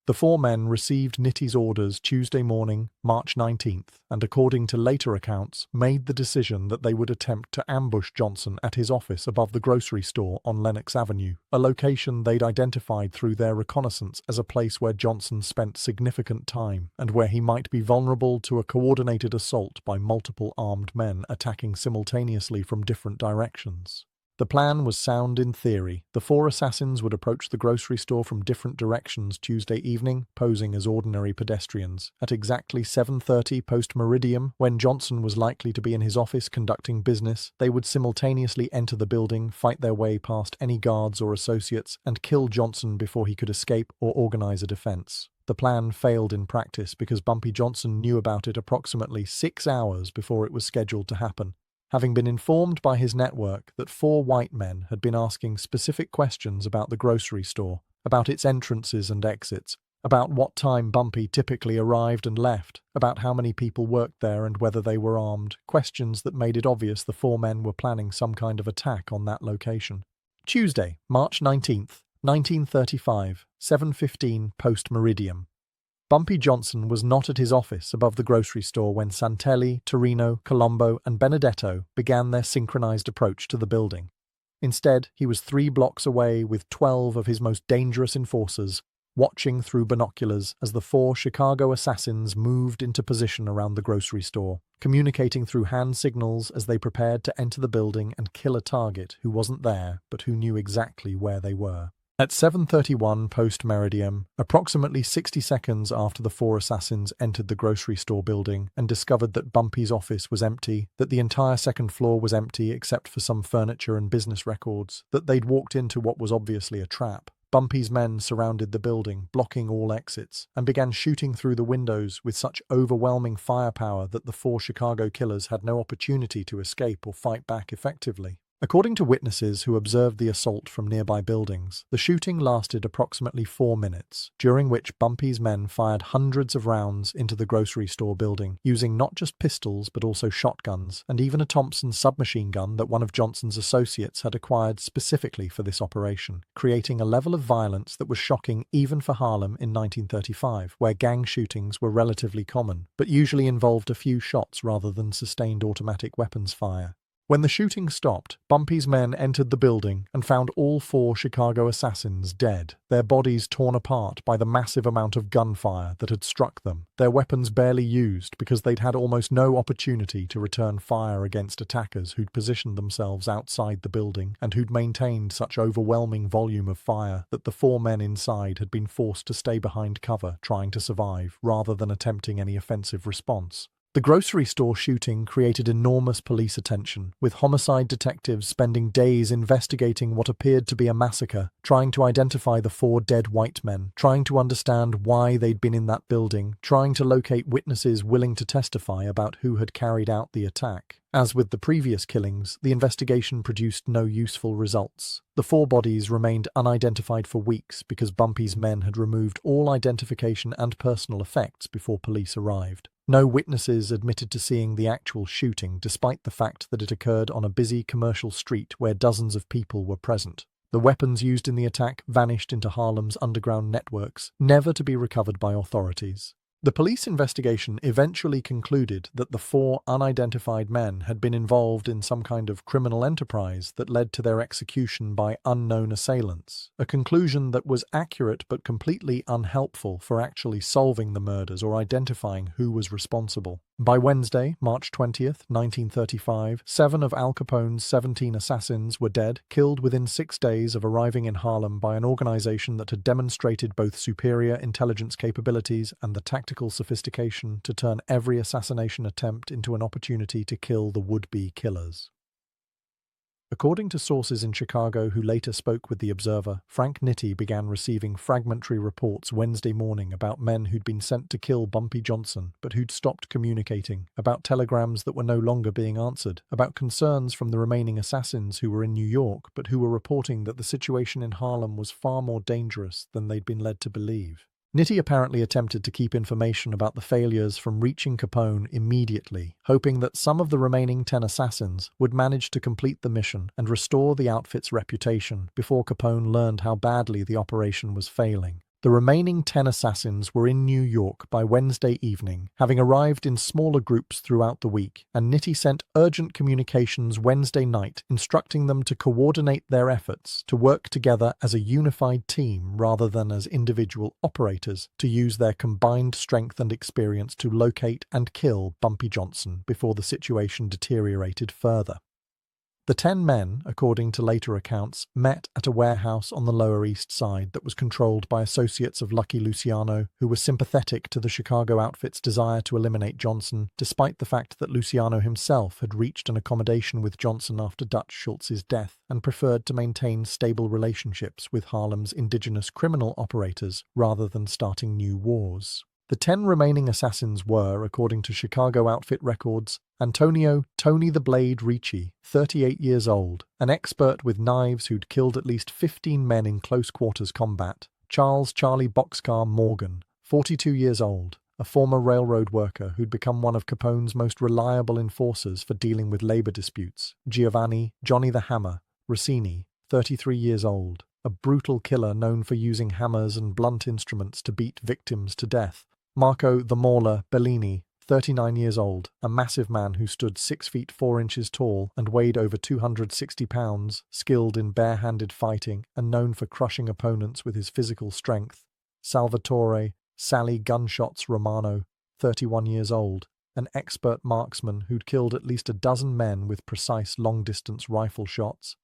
[SPEAKER 1] The four men received Nitti's orders Tuesday morning, March 19th, and according to later accounts, made the decision that they would attempt to ambush Johnson at his office above the grocery store on Lenox Avenue, a location they'd identified through their reconnaissance as a place where Johnson spent significant time and where he might be vulnerable to a coordinated assault by multiple armed men attacking simultaneously from different directions. The plan was sound in theory. The four assassins would approach the grocery store from different directions Tuesday evening, posing as ordinary pedestrians. At exactly 7:30 post-meridium, when Johnson was likely to be in his office conducting business, they would simultaneously enter the building, fight their way past any guards or associates, and kill Johnson before he could escape or organize a defense. The plan failed in practice because Bumpy Johnson knew about it approximately 6 hours before it was scheduled to happen. Having been informed by his network that four white men had been asking specific questions about the grocery store, about its entrances and exits, about what time Bumpy typically arrived and left, about how many people worked there and whether they were armed, questions that made it obvious the four men were planning some kind of attack on that location. Tuesday, March 19th, 1935, 7:15 post-meridium. Bumpy Johnson was not at his office above the grocery store when Santelli, Torino, Colombo, and Benedetto began their synchronized approach to the building. Instead, he was 3 blocks away with 12 of his most dangerous enforcers, watching through binoculars as the 4 Chicago assassins moved into position around the grocery store, communicating through hand signals as they prepared to enter the building and kill a target who wasn't there but who knew exactly where they were. At 7:31 post-meridium, approximately 60 seconds after the 4 assassins entered the grocery store building and discovered that Bumpy's office was empty, that the entire second floor was empty except for some furniture and business records, that they'd walked into what was obviously a trap, Bumpy's men surrounded the building, blocking all exits, and began shooting through the windows with such overwhelming firepower that the 4 Chicago killers had no opportunity to escape or fight back effectively. According to witnesses who observed the assault from nearby buildings, the shooting lasted approximately 4 minutes, during which Bumpy's men fired hundreds of rounds into the grocery store building, using not just pistols but also shotguns, and even a Thompson submachine gun that one of Johnson's associates had acquired specifically for this operation, creating a level of violence that was shocking even for Harlem in 1935, where gang shootings were relatively common, but usually involved a few shots rather than sustained automatic weapons fire. When the shooting stopped, Bumpy's men entered the building and found all 4 Chicago assassins dead, their bodies torn apart by the massive amount of gunfire that had struck them, their weapons barely used because they'd had almost no opportunity to return fire against attackers who'd positioned themselves outside the building and who'd maintained such overwhelming volume of fire that the 4 men inside had been forced to stay behind cover trying to survive rather than attempting any offensive response. The grocery store shooting created enormous police attention, with homicide detectives spending days investigating what appeared to be a massacre, trying to identify the 4 dead white men, trying to understand why they'd been in that building, trying to locate witnesses willing to testify about who had carried out the attack. As with the previous killings, the investigation produced no useful results. The 4 bodies remained unidentified for weeks because Bumpy's men had removed all identification and personal effects before police arrived. No witnesses admitted to seeing the actual shooting, despite the fact that it occurred on a busy commercial street where dozens of people were present. The weapons used in the attack vanished into Harlem's underground networks, never to be recovered by authorities. The police investigation eventually concluded that the 4 unidentified men had been involved in some kind of criminal enterprise that led to their execution by unknown assailants, a conclusion that was accurate but completely unhelpful for actually solving the murders or identifying who was responsible. By Wednesday, March 20th, 1935, 7 of Al Capone's 17 assassins were dead, killed within 6 days of arriving in Harlem by an organization that had demonstrated both superior intelligence capabilities and the tactical sophistication to turn every assassination attempt into an opportunity to kill the would-be killers. According to sources in Chicago who later spoke with the Observer, Frank Nitti began receiving fragmentary reports Wednesday morning about men who'd been sent to kill Bumpy Johnson but who'd stopped communicating, about telegrams that were no longer being answered, about concerns from the remaining assassins who were in New York but who were reporting that the situation in Harlem was far more dangerous than they'd been led to believe. Nitti apparently attempted to keep information about the failures from reaching Capone immediately, hoping that some of the remaining 10 assassins would manage to complete the mission and restore the outfit's reputation before Capone learned how badly the operation was failing. The remaining 10 assassins were in New York by Wednesday evening, having arrived in smaller groups throughout the week, and Nitti sent urgent communications Wednesday night instructing them to coordinate their efforts, to work together as a unified team rather than as individual operators, to use their combined strength and experience to locate and kill Bumpy Johnson before the situation deteriorated further. The 10 men, according to later accounts, met at a warehouse on the Lower East Side that was controlled by associates of Lucky Luciano, who were sympathetic to the Chicago outfit's desire to eliminate Johnson, despite the fact that Luciano himself had reached an accommodation with Johnson after Dutch Schultz's death and preferred to maintain stable relationships with Harlem's indigenous criminal operators rather than starting new wars. The 10 remaining assassins were, according to Chicago outfit records, Antonio "Tony the Blade" Ricci, 38 years old, an expert with knives who'd killed at least 15 men in close-quarters combat; Charles "Charlie" Boxcar Morgan, 42 years old, a former railroad worker who'd become one of Capone's most reliable enforcers for dealing with labor disputes; Giovanni "Johnny the Hammer" Rossini, 33 years old, a brutal killer known for using hammers and blunt instruments to beat victims to death; Marco the Mauler Bellini, 39 years old, a massive man who stood 6 feet 4 inches tall and weighed over 260 pounds, skilled in bare-handed fighting and known for crushing opponents with his physical strength; Salvatore Sally Gunshots Romano, 31 years old, an expert marksman who'd killed at least a dozen men with precise long-distance rifle shots;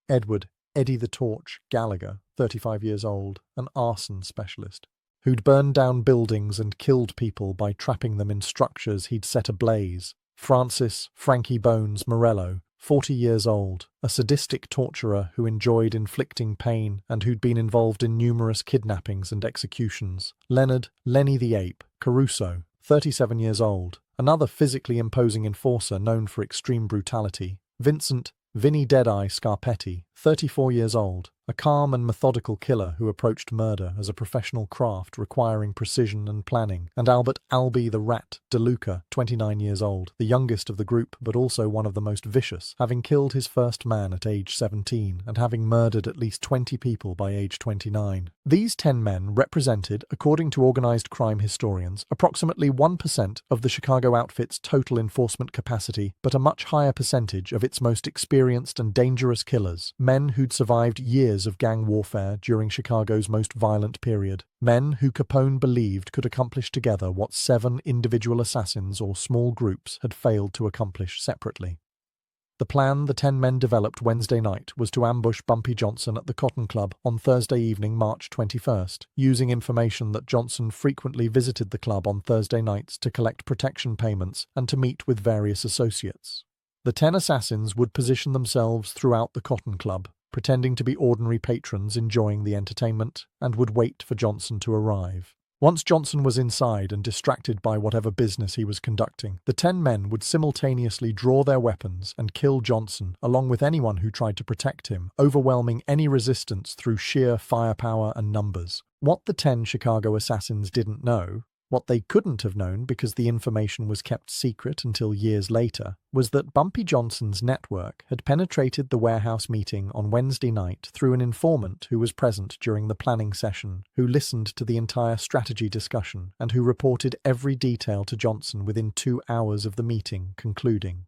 [SPEAKER 1] Edward Eddie the Torch Gallagher, 35 years old, an arson specialist, who'd burned down buildings and killed people by trapping them in structures he'd set ablaze; Francis Frankie Bones Morello, 40 years old, a sadistic torturer who enjoyed inflicting pain and who'd been involved in numerous kidnappings and executions; Leonard Lenny the Ape Caruso, 37 years old, another physically imposing enforcer known for extreme brutality; Vincent Vinny Deadeye Scarpetti, 34 years old, a calm and methodical killer who approached murder as a professional craft requiring precision and planning; and Albert Albie the Rat DeLuca, 29 years old, the youngest of the group but also one of the most vicious, having killed his first man at age 17 and having murdered at least 20 people by age 29. These 10 men represented, according to organized crime historians, approximately 1% of the Chicago outfit's total enforcement capacity, but a much higher percentage of its most experienced and dangerous killers, men who'd survived years of gang warfare during Chicago's most violent period, men who Capone believed could accomplish together what 7 individual assassins or small groups had failed to accomplish separately. The plan the 10 men developed Wednesday night was to ambush Bumpy Johnson at the Cotton Club on Thursday evening, March 21st, using information that Johnson frequently visited the club on Thursday nights to collect protection payments and to meet with various associates. The 10 assassins would position themselves throughout the Cotton Club, pretending to be ordinary patrons enjoying the entertainment, and would wait for Johnson to arrive. Once Johnson was inside and distracted by whatever business he was conducting, the 10 men would simultaneously draw their weapons and kill Johnson, along with anyone who tried to protect him, overwhelming any resistance through sheer firepower and numbers. What the 10 Chicago assassins didn't know, what they couldn't have known because the information was kept secret until years later, was that Bumpy Johnson's network had penetrated the warehouse meeting on Wednesday night through an informant who was present during the planning session, who listened to the entire strategy discussion, and who reported every detail to Johnson within 2 hours of the meeting concluding.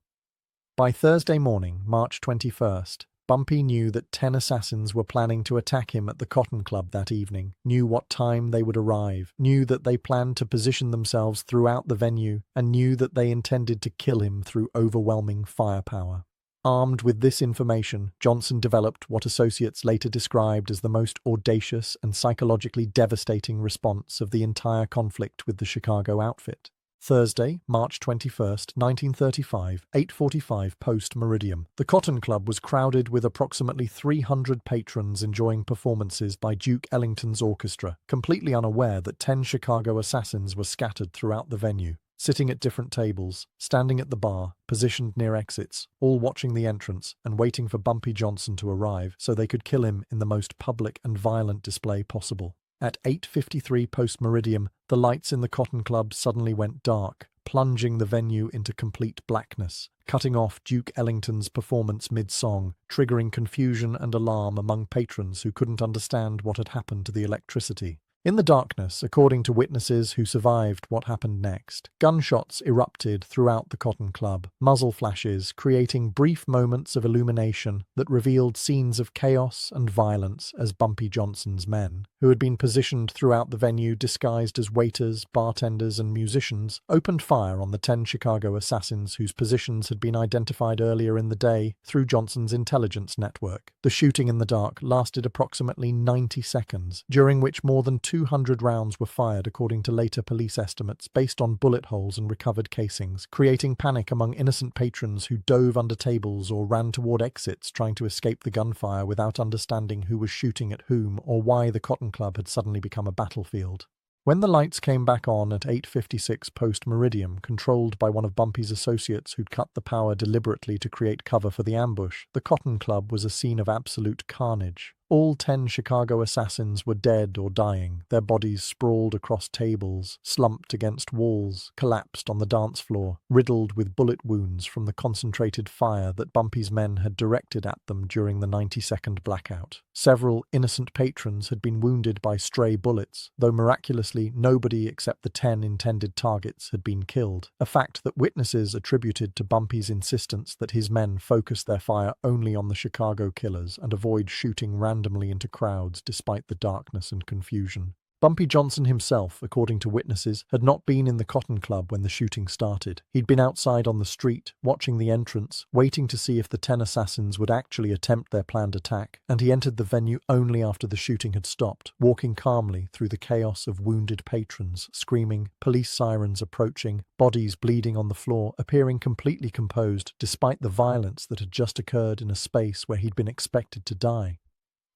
[SPEAKER 1] By Thursday morning, March 21st, Bumpy knew that 10 assassins were planning to attack him at the Cotton Club that evening, knew what time they would arrive, knew that they planned to position themselves throughout the venue, and knew that they intended to kill him through overwhelming firepower. Armed with this information, Johnson developed what associates later described as the most audacious and psychologically devastating response of the entire conflict with the Chicago outfit. Thursday, March 21st, 1935, 8:45 post-meridium. The Cotton Club was crowded with approximately 300 patrons enjoying performances by Duke Ellington's orchestra, completely unaware that 10 Chicago assassins were scattered throughout the venue, sitting at different tables, standing at the bar, positioned near exits, all watching the entrance and waiting for Bumpy Johnson to arrive so they could kill him in the most public and violent display possible. At 8:53 post-meridium, the lights in the Cotton Club suddenly went dark, plunging the venue into complete blackness, cutting off Duke Ellington's performance mid-song, triggering confusion and alarm among patrons who couldn't understand what had happened to the electricity. In the darkness, according to witnesses who survived what happened next, gunshots erupted throughout the Cotton Club, muzzle flashes creating brief moments of illumination that revealed scenes of chaos and violence as Bumpy Johnson's men, who had been positioned throughout the venue disguised as waiters, bartenders, and musicians, opened fire on the 10 Chicago assassins whose positions had been identified earlier in the day through Johnson's intelligence network. The shooting in the dark lasted approximately 90 seconds, during which more than 200 rounds were fired according to later police estimates based on bullet holes and recovered casings, creating panic among innocent patrons who dove under tables or ran toward exits trying to escape the gunfire without understanding who was shooting at whom or why the Cotton Club had suddenly become a battlefield. When the lights came back on at 8:56 post-meridium, controlled by one of Bumpy's associates who'd cut the power deliberately to create cover for the ambush, the Cotton Club was a scene of absolute carnage. All 10 Chicago assassins were dead or dying, their bodies sprawled across tables, slumped against walls, collapsed on the dance floor, riddled with bullet wounds from the concentrated fire that Bumpy's men had directed at them during the 90-second blackout. Several innocent patrons had been wounded by stray bullets, though miraculously nobody except the 10 intended targets had been killed, a fact that witnesses attributed to Bumpy's insistence that his men focus their fire only on the Chicago killers and avoid shooting randomly into crowds despite the darkness and confusion. Bumpy Johnson himself, according to witnesses, had not been in the Cotton Club when the shooting started. He'd been outside on the street, watching the entrance, waiting to see if the 10 assassins would actually attempt their planned attack, and he entered the venue only after the shooting had stopped, walking calmly through the chaos of wounded patrons, screaming, police sirens approaching, bodies bleeding on the floor, appearing completely composed despite the violence that had just occurred in a space where he'd been expected to die.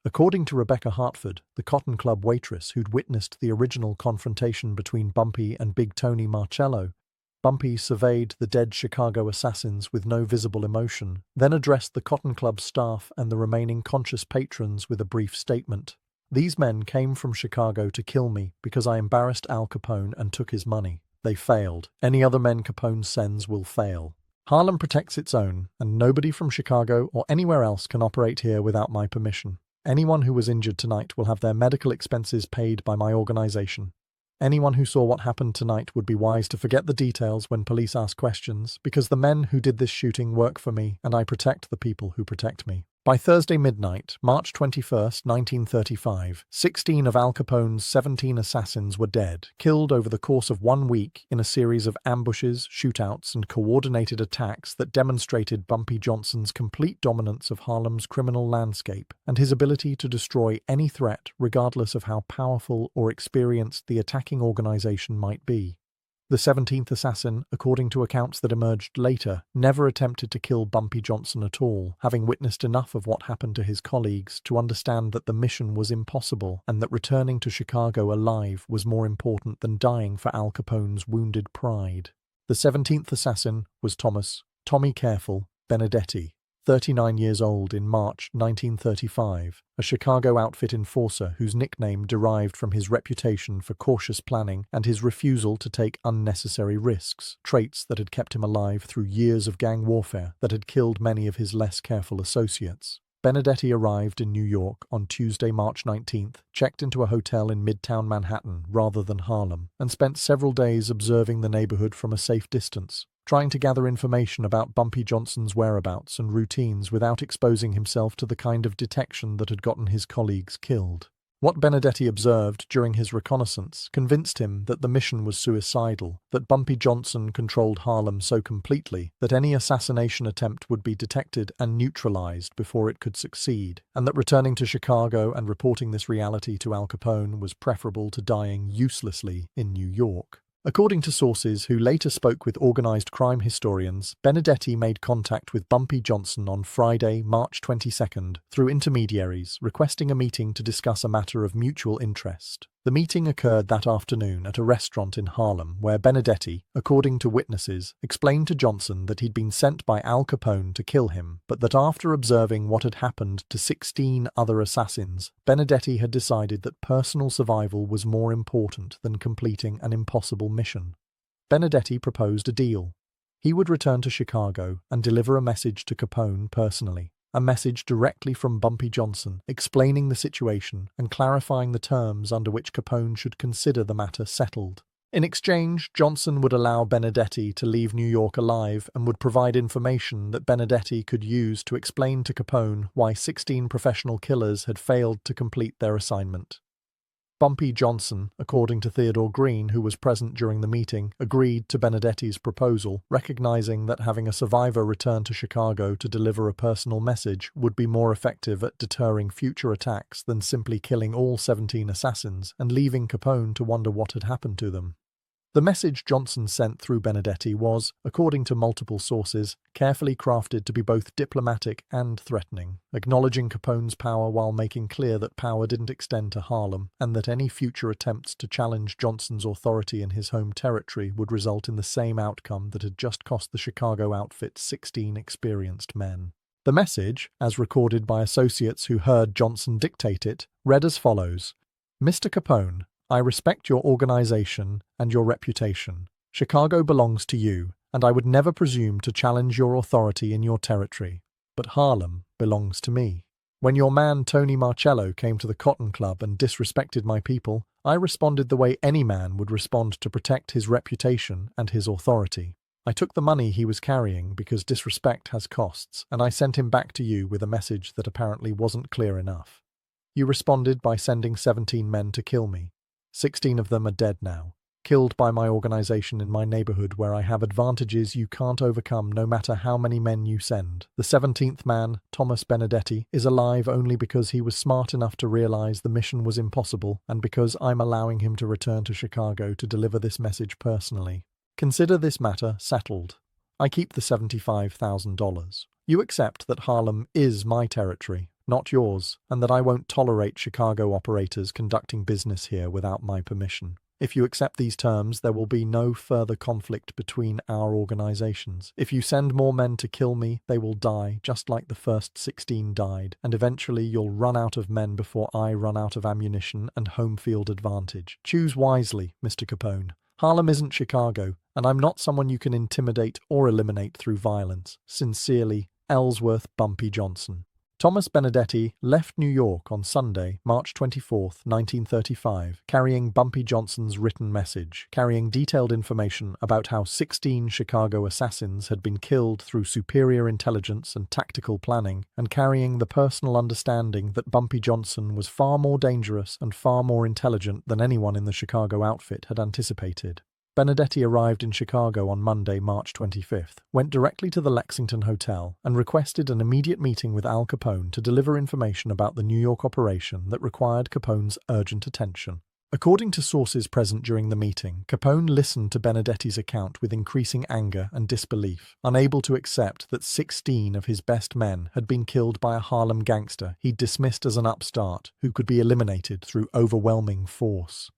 [SPEAKER 1] According to Rebecca Hartford, the Cotton Club waitress who'd witnessed the original confrontation between Bumpy and Big Tony Marcello, Bumpy surveyed the dead Chicago assassins with no visible emotion, then addressed the Cotton Club staff and the remaining conscious patrons with a brief statement. "These men came from Chicago to kill me because I embarrassed Al Capone and took his money. They failed. Any other men Capone sends will fail. Harlem protects its own, and nobody from Chicago or anywhere else can operate here without my permission. Anyone who was injured tonight will have their medical expenses paid by my organization. Anyone who saw what happened tonight would be wise to forget the details when police ask questions, because the men who did this shooting work for me, and I protect the people who protect me." By Thursday midnight, March 21st, 1935, 16 of Al Capone's 17 assassins were dead, killed over the course of 1 week in a series of ambushes, shootouts, and coordinated attacks that demonstrated Bumpy Johnson's complete dominance of Harlem's criminal landscape and his ability to destroy any threat regardless of how powerful or experienced the attacking organization might be. The 17th assassin, according to accounts that emerged later, never attempted to kill Bumpy Johnson at all, having witnessed enough of what happened to his colleagues to understand that the mission was impossible and that returning to Chicago alive was more important than dying for Al Capone's wounded pride. The 17th assassin was Tommy Careful Benedetti, 39 years old in March 1935, a Chicago outfit enforcer whose nickname derived from his reputation for cautious planning and his refusal to take unnecessary risks, traits that had kept him alive through years of gang warfare that had killed many of his less careful associates. Benedetti arrived in New York on Tuesday, March 19th, checked into a hotel in Midtown Manhattan rather than Harlem, and spent several days observing the neighborhood from a safe distance, trying to gather information about Bumpy Johnson's whereabouts and routines without exposing himself to the kind of detection that had gotten his colleagues killed. What Benedetti observed during his reconnaissance convinced him that the mission was suicidal, that Bumpy Johnson controlled Harlem so completely that any assassination attempt would be detected and neutralized before it could succeed, and that returning to Chicago and reporting this reality to Al Capone was preferable to dying uselessly in New York. According to sources who later spoke with organized crime historians, Benedetti made contact with Bumpy Johnson on Friday, March 22nd, through intermediaries, requesting a meeting to discuss a matter of mutual interest. The meeting occurred that afternoon at a restaurant in Harlem, where Benedetti, according to witnesses, explained to Johnson that he'd been sent by Al Capone to kill him, but that after observing what had happened to 16 other assassins, Benedetti had decided that personal survival was more important than completing an impossible mission. Benedetti proposed a deal. He would return to Chicago and deliver a message to Capone personally. A message directly from Bumpy Johnson, explaining the situation and clarifying the terms under which Capone should consider the matter settled. In exchange, Johnson would allow Benedetti to leave New York alive and would provide information that Benedetti could use to explain to Capone why 16 professional killers had failed to complete their assignment. Bumpy Johnson, according to Theodore Green, who was present during the meeting, agreed to Benedetti's proposal, recognizing that having a survivor return to Chicago to deliver a personal message would be more effective at deterring future attacks than simply killing all 17 assassins and leaving Capone to wonder what had happened to them. The message Johnson sent through Benedetti was, according to multiple sources, carefully crafted to be both diplomatic and threatening, acknowledging Capone's power while making clear that power didn't extend to Harlem and that any future attempts to challenge Johnson's authority in his home territory would result in the same outcome that had just cost the Chicago outfit 16 experienced men. The message, as recorded by associates who heard Johnson dictate it, read as follows: Mr. Capone, I respect your organization and your reputation. Chicago belongs to you, and I would never presume to challenge your authority in your territory. But Harlem belongs to me. When your man Tony Marcello came to the Cotton Club and disrespected my people, I responded the way any man would respond to protect his reputation and his authority. I took the money he was carrying because disrespect has costs, and I sent him back to you with a message that apparently wasn't clear enough. You responded by sending 17 men to kill me. 16 of them are dead now, killed by my organization in my neighborhood where I have advantages you can't overcome no matter how many men you send. The 17th man, Thomas Benedetti, is alive only because he was smart enough to realize the mission was impossible and because I'm allowing him to return to Chicago to deliver this message personally. Consider this matter settled. I keep the $75,000. You accept that Harlem is my territory, not yours, and that I won't tolerate Chicago operators conducting business here without my permission. If you accept these terms, there will be no further conflict between our organizations. If you send more men to kill me, they will die, just like the first 16 died, and eventually you'll run out of men before I run out of ammunition and home field advantage. Choose wisely, Mr. Capone. Harlem isn't Chicago, and I'm not someone you can intimidate or eliminate through violence. Sincerely, Ellsworth Bumpy Johnson. Thomas Benedetti left New York on Sunday, March 24, 1935, carrying Bumpy Johnson's written message, carrying detailed information about how 16 Chicago assassins had been killed through superior intelligence and tactical planning, and carrying the personal understanding that Bumpy Johnson was far more dangerous and far more intelligent than anyone in the Chicago outfit had anticipated. Benedetti arrived in Chicago on Monday, March 25th, went directly to the Lexington Hotel, and requested an immediate meeting with Al Capone to deliver information about the New York operation that required Capone's urgent attention. According to sources present during the meeting, Capone listened to Benedetti's account with increasing anger and disbelief, unable to accept that 16 of his best men had been killed by a Harlem gangster he'd dismissed as an upstart who could be eliminated through overwhelming force.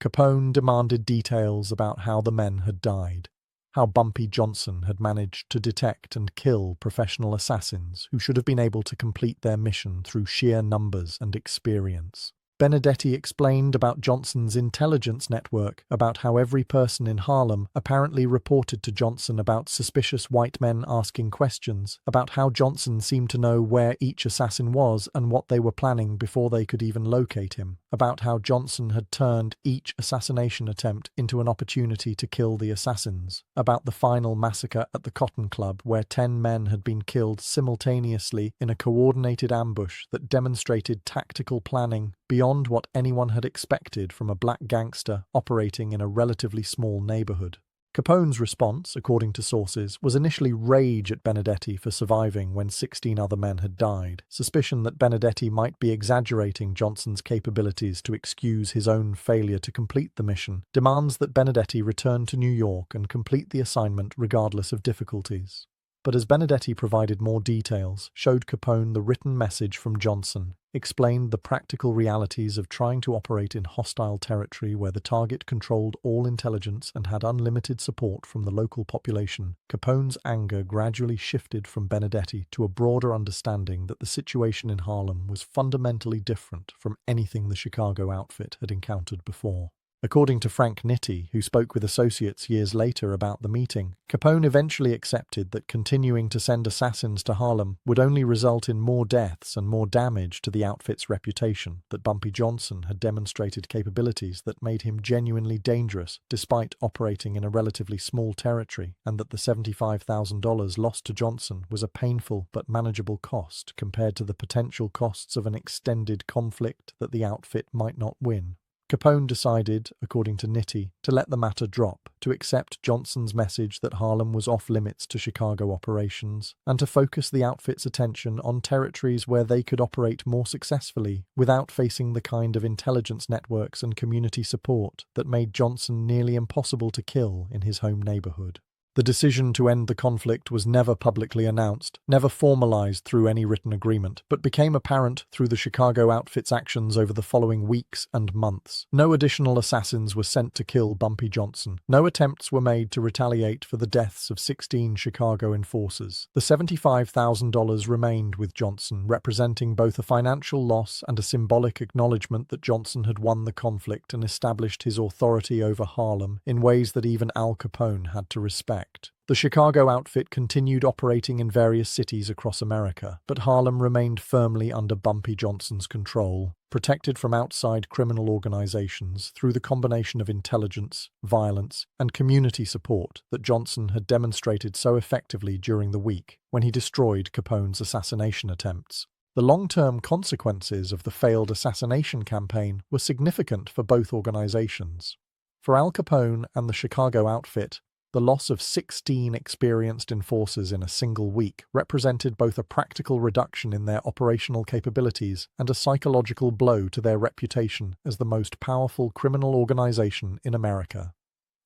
[SPEAKER 1] Capone demanded details about how the men had died, how Bumpy Johnson had managed to detect and kill professional assassins who should have been able to complete their mission through sheer numbers and experience. Benedetti explained about Johnson's intelligence network, about how every person in Harlem apparently reported to Johnson about suspicious white men asking questions, about how Johnson seemed to know where each assassin was and what they were planning before they could even locate him, about how Johnson had turned each assassination attempt into an opportunity to kill the assassins, about the final massacre at the Cotton Club where 10 men had been killed simultaneously in a coordinated ambush that demonstrated tactical planning beyond what anyone had expected from a black gangster operating in a relatively small neighborhood. Capone's response, according to sources, was initially rage at Benedetti for surviving when 16 other men had died, suspicion that Benedetti might be exaggerating Johnson's capabilities to excuse his own failure to complete the mission, demands that Benedetti return to New York and complete the assignment regardless of difficulties. But as Benedetti provided more details, showed Capone the written message from Johnson, explained the practical realities of trying to operate in hostile territory where the target controlled all intelligence and had unlimited support from the local population, Capone's anger gradually shifted from Benedetti to a broader understanding that the situation in Harlem was fundamentally different from anything the Chicago outfit had encountered before. According to Frank Nitti, who spoke with associates years later about the meeting, Capone eventually accepted that continuing to send assassins to Harlem would only result in more deaths and more damage to the outfit's reputation, that Bumpy Johnson had demonstrated capabilities that made him genuinely dangerous despite operating in a relatively small territory, and that the $75,000 lost to Johnson was a painful but manageable cost compared to the potential costs of an extended conflict that the outfit might not win. Capone decided, according to Nitti, to let the matter drop, to accept Johnson's message that Harlem was off-limits to Chicago operations, and to focus the outfit's attention on territories where they could operate more successfully without facing the kind of intelligence networks and community support that made Johnson nearly impossible to kill in his home neighborhood. The decision to end the conflict was never publicly announced, never formalized through any written agreement, but became apparent through the Chicago outfit's actions over the following weeks and months. No additional assassins were sent to kill Bumpy Johnson. No attempts were made to retaliate for the deaths of 16 Chicago enforcers. The $75,000 remained with Johnson, representing both a financial loss and a symbolic acknowledgement that Johnson had won the conflict and established his authority over Harlem in ways that even Al Capone had to respect. The Chicago outfit continued operating in various cities across America, but Harlem remained firmly under Bumpy Johnson's control, protected from outside criminal organizations through the combination of intelligence, violence, and community support that Johnson had demonstrated so effectively during the week when he destroyed Capone's assassination attempts. The long-term consequences of the failed assassination campaign were significant for both organizations. For Al Capone and the Chicago outfit, the loss of 16 experienced enforcers in a single week represented both a practical reduction in their operational capabilities and a psychological blow to their reputation as the most powerful criminal organization in America.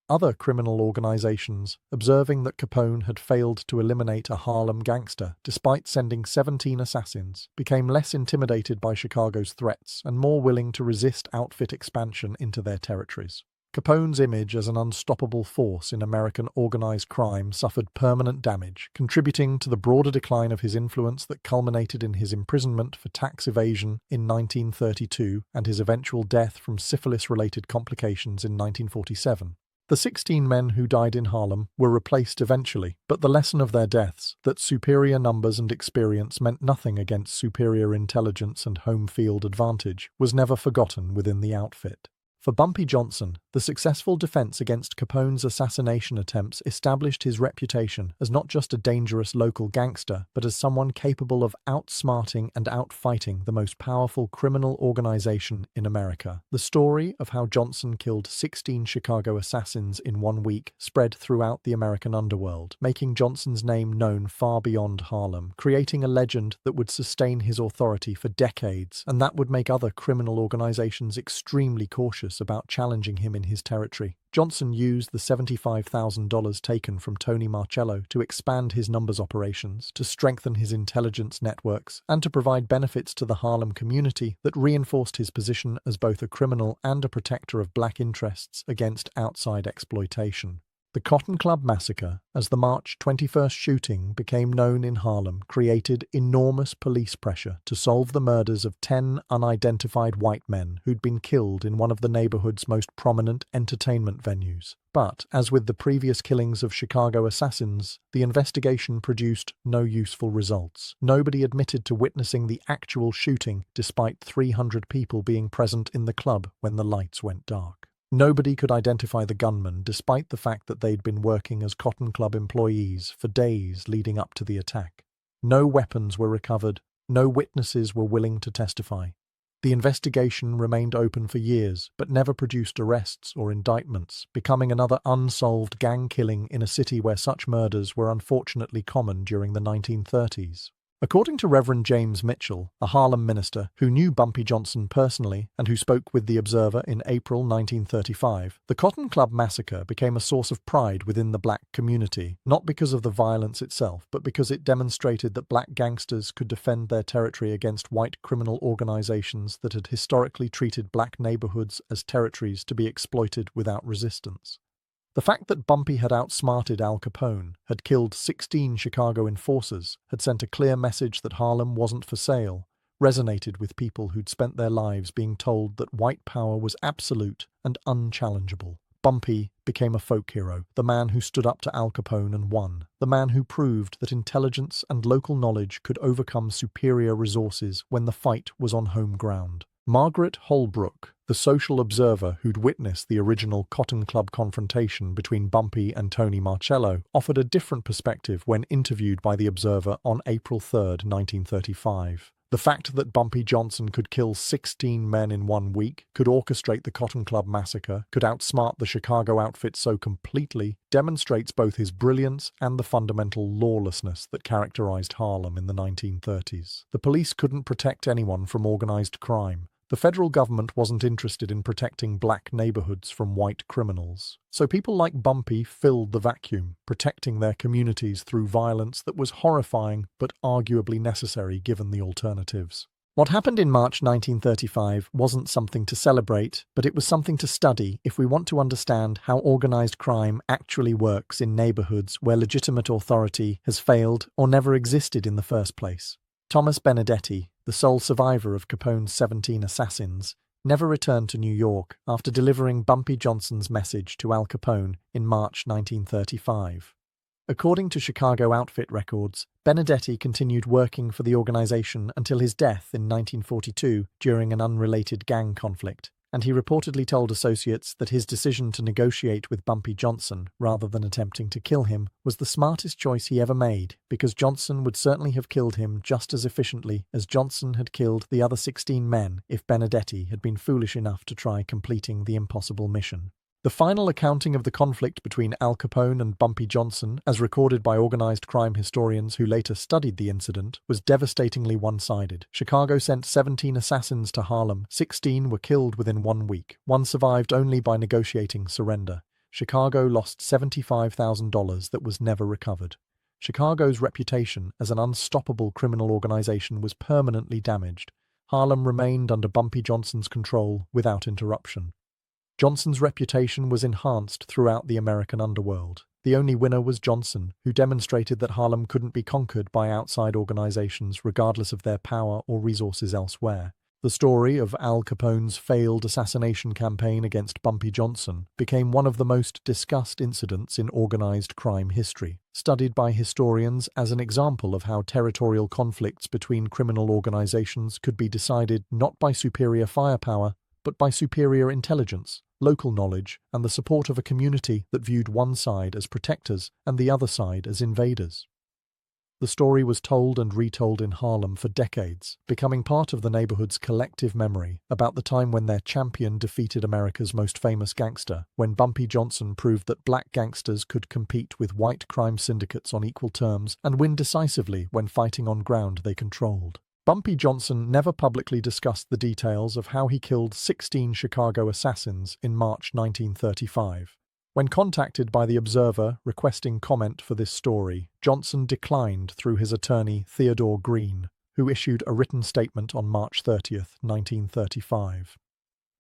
[SPEAKER 1] Other criminal organizations, observing that Capone had failed to eliminate a Harlem gangster despite sending 17 assassins, became less intimidated by Chicago's threats and more willing to resist outfit expansion into their territories. Capone's image as an unstoppable force in American organized crime suffered permanent damage, contributing to the broader decline of his influence that culminated in his imprisonment for tax evasion in 1932 and his eventual death from syphilis-related complications in 1947. The 16 men who died in Harlem were replaced eventually, but the lesson of their deaths, that superior numbers and experience meant nothing against superior intelligence and home field advantage, was never forgotten within the outfit. For Bumpy Johnson, the successful defense against Capone's assassination attempts established his reputation as not just a dangerous local gangster, but as someone capable of outsmarting and outfighting the most powerful criminal organization in America. The story of how Johnson killed 16 Chicago assassins in 1 week spread throughout the American underworld, making Johnson's name known far beyond Harlem, creating a legend that would sustain his authority for decades, and that would make other criminal organizations extremely cautious about challenging him in his territory. Johnson used the $75,000 taken from Tony Marcello to expand his numbers operations, to strengthen his intelligence networks, and to provide benefits to the Harlem community that reinforced his position as both a criminal and a protector of black interests against outside exploitation. The Cotton Club Massacre, as the March 21st shooting became known in Harlem, created enormous police pressure to solve the murders of 10 unidentified white men who'd been killed in one of the neighborhood's most prominent entertainment venues. But, as with the previous killings of Chicago assassins, the investigation produced no useful results. Nobody admitted to witnessing the actual shooting, despite 300 people being present in the club when the lights went dark. Nobody could identify the gunmen, despite the fact that they'd been working as Cotton Club employees for days leading up to the attack. No weapons were recovered, no witnesses were willing to testify. The investigation remained open for years, but never produced arrests or indictments, becoming another unsolved gang killing in a city where such murders were unfortunately common during the 1930s. According to Reverend James Mitchell, a Harlem minister who knew Bumpy Johnson personally and who spoke with The Observer in April 1935, the Cotton Club Massacre became a source of pride within the black community, not because of the violence itself, but because it demonstrated that black gangsters could defend their territory against white criminal organizations that had historically treated black neighborhoods as territories to be exploited without resistance. The fact that Bumpy had outsmarted Al Capone, had killed 16 Chicago enforcers, had sent a clear message that Harlem wasn't for sale, resonated with people who'd spent their lives being told that white power was absolute and unchallengeable. Bumpy became a folk hero, the man who stood up to Al Capone and won, the man who proved that intelligence and local knowledge could overcome superior resources when the fight was on home ground. Margaret Holbrook, the social observer who'd witnessed the original Cotton Club confrontation between Bumpy and Tony Marcello, offered a different perspective when interviewed by The Observer on April 3, 1935. The fact that Bumpy Johnson could kill 16 men in 1 week, could orchestrate the Cotton Club Massacre, could outsmart the Chicago outfit so completely, demonstrates both his brilliance and the fundamental lawlessness that characterized Harlem in the 1930s. The police couldn't protect anyone from organized crime. The federal government wasn't interested in protecting black neighborhoods from white criminals. So people like Bumpy filled the vacuum, protecting their communities through violence that was horrifying but arguably necessary given the alternatives. What happened in March 1935 wasn't something to celebrate, but it was something to study if we want to understand how organized crime actually works in neighborhoods where legitimate authority has failed or never existed in the first place. Thomas Benedetti, the sole survivor of Capone's 17 assassins, never returned to New York after delivering Bumpy Johnson's message to Al Capone in March 1935. According to Chicago outfit records, Benedetti continued working for the organization until his death in 1942 during an unrelated gang conflict, and he reportedly told associates that his decision to negotiate with Bumpy Johnson, rather than attempting to kill him, was the smartest choice he ever made, because Johnson would certainly have killed him just as efficiently as Johnson had killed the other 16 men if Benedetti had been foolish enough to try completing the impossible mission. The final accounting of the conflict between Al Capone and Bumpy Johnson, as recorded by organized crime historians who later studied the incident, was devastatingly one-sided. Chicago sent 17 assassins to Harlem. 16 were killed within 1 week. One survived only by negotiating surrender. Chicago lost $75,000 that was never recovered. Chicago's reputation as an unstoppable criminal organization was permanently damaged. Harlem remained under Bumpy Johnson's control without interruption. Johnson's reputation was enhanced throughout the American underworld. The only winner was Johnson, who demonstrated that Harlem couldn't be conquered by outside organizations regardless of their power or resources elsewhere. The story of Al Capone's failed assassination campaign against Bumpy Johnson became one of the most discussed incidents in organized crime history, studied by historians as an example of how territorial conflicts between criminal organizations could be decided not by superior firepower, but by superior intelligence, local knowledge, and the support of a community that viewed one side as protectors and the other side as invaders. The story was told and retold in Harlem for decades, becoming part of the neighborhood's collective memory about the time when their champion defeated America's most famous gangster, when Bumpy Johnson proved that black gangsters could compete with white crime syndicates on equal terms and win decisively when fighting on ground they controlled. Bumpy Johnson never publicly discussed the details of how he killed 16 Chicago assassins in March 1935. When contacted by The Observer requesting comment for this story, Johnson declined through his attorney Theodore Green, who issued a written statement on March 30, 1935.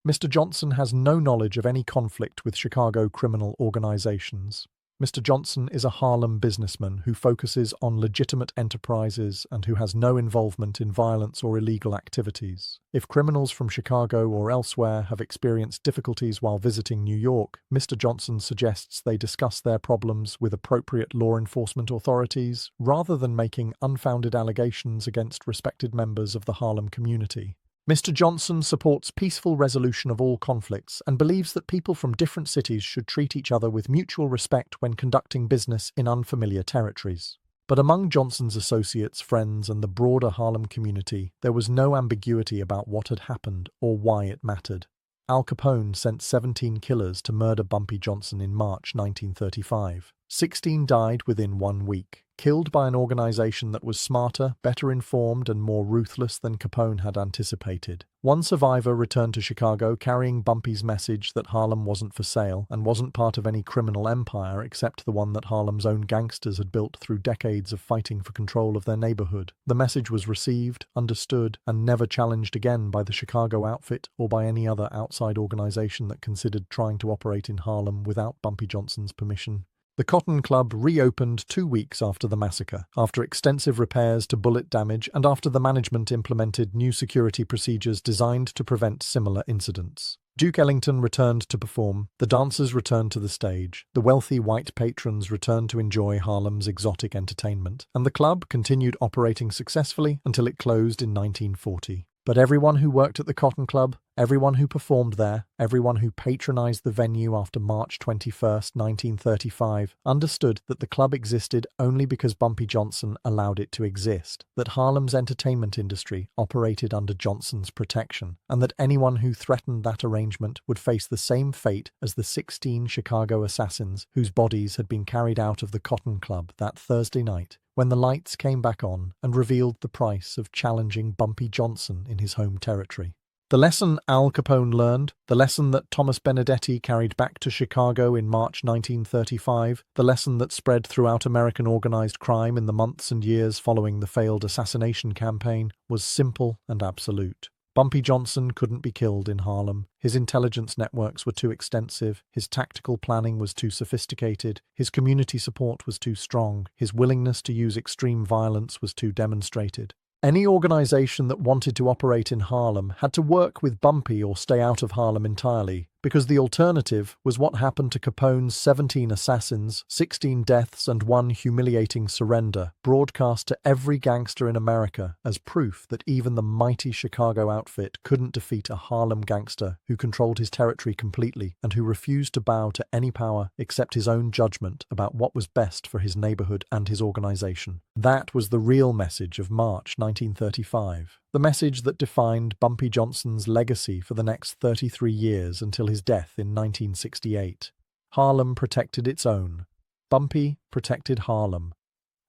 [SPEAKER 1] Mr. Johnson has no knowledge of any conflict with Chicago criminal organizations. Mr. Johnson is a Harlem businessman who focuses on legitimate enterprises and who has no involvement in violence or illegal activities. If criminals from Chicago or elsewhere have experienced difficulties while visiting New York, Mr. Johnson suggests they discuss their problems with appropriate law enforcement authorities rather than making unfounded allegations against respected members of the Harlem community. Mr. Johnson supports peaceful resolution of all conflicts and believes that people from different cities should treat each other with mutual respect when conducting business in unfamiliar territories. But among Johnson's associates, friends, and the broader Harlem community, there was no ambiguity about what had happened or why it mattered. Al Capone sent 17 killers to murder Bumpy Johnson in March 1935. 16 died within 1 week, killed by an organization that was smarter, better informed, and more ruthless than Capone had anticipated. One survivor returned to Chicago carrying Bumpy's message that Harlem wasn't for sale and wasn't part of any criminal empire except the one that Harlem's own gangsters had built through decades of fighting for control of their neighborhood. The message was received, understood, and never challenged again by the Chicago outfit or by any other outside organization that considered trying to operate in Harlem without Bumpy Johnson's permission. The Cotton Club reopened 2 weeks after the massacre, after extensive repairs to bullet damage and after the management implemented new security procedures designed to prevent similar incidents. Duke Ellington returned to perform, the dancers returned to the stage, the wealthy white patrons returned to enjoy Harlem's exotic entertainment, and the club continued operating successfully until it closed in 1940. But everyone who worked at the Cotton Club, everyone who performed there, everyone who patronized the venue after March 21, 1935, understood that the club existed only because Bumpy Johnson allowed it to exist, that Harlem's entertainment industry operated under Johnson's protection, and that anyone who threatened that arrangement would face the same fate as the 16 Chicago assassins whose bodies had been carried out of the Cotton Club that Thursday night, when the lights came back on and revealed the price of challenging Bumpy Johnson in his home territory. The lesson Al Capone learned, the lesson that Thomas Benedetti carried back to Chicago in March 1935, the lesson that spread throughout American organized crime in the months and years following the failed assassination campaign, was simple and absolute. Bumpy Johnson couldn't be killed in Harlem. His intelligence networks were too extensive, his tactical planning was too sophisticated, his community support was too strong, his willingness to use extreme violence was too demonstrated. Any organization that wanted to operate in Harlem had to work with Bumpy or stay out of Harlem entirely, because the alternative was what happened to Capone's 17 assassins, 16 deaths, and 1 humiliating surrender, broadcast to every gangster in America as proof that even the mighty Chicago outfit couldn't defeat a Harlem gangster who controlled his territory completely and who refused to bow to any power except his own judgment about what was best for his neighborhood and his organization. That was the real message of March 1935. The message that defined Bumpy Johnson's legacy for the next 33 years until his death in 1968. Harlem protected its own. Bumpy protected Harlem.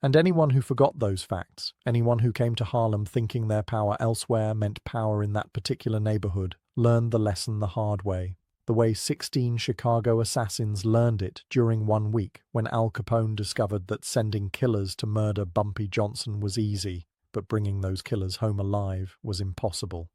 [SPEAKER 1] And anyone who forgot those facts, anyone who came to Harlem thinking their power elsewhere meant power in that particular neighborhood, learned the lesson the hard way. The way 16 Chicago assassins learned it during 1 week when Al Capone discovered that sending killers to murder Bumpy Johnson was easy, but bringing those killers home alive was impossible.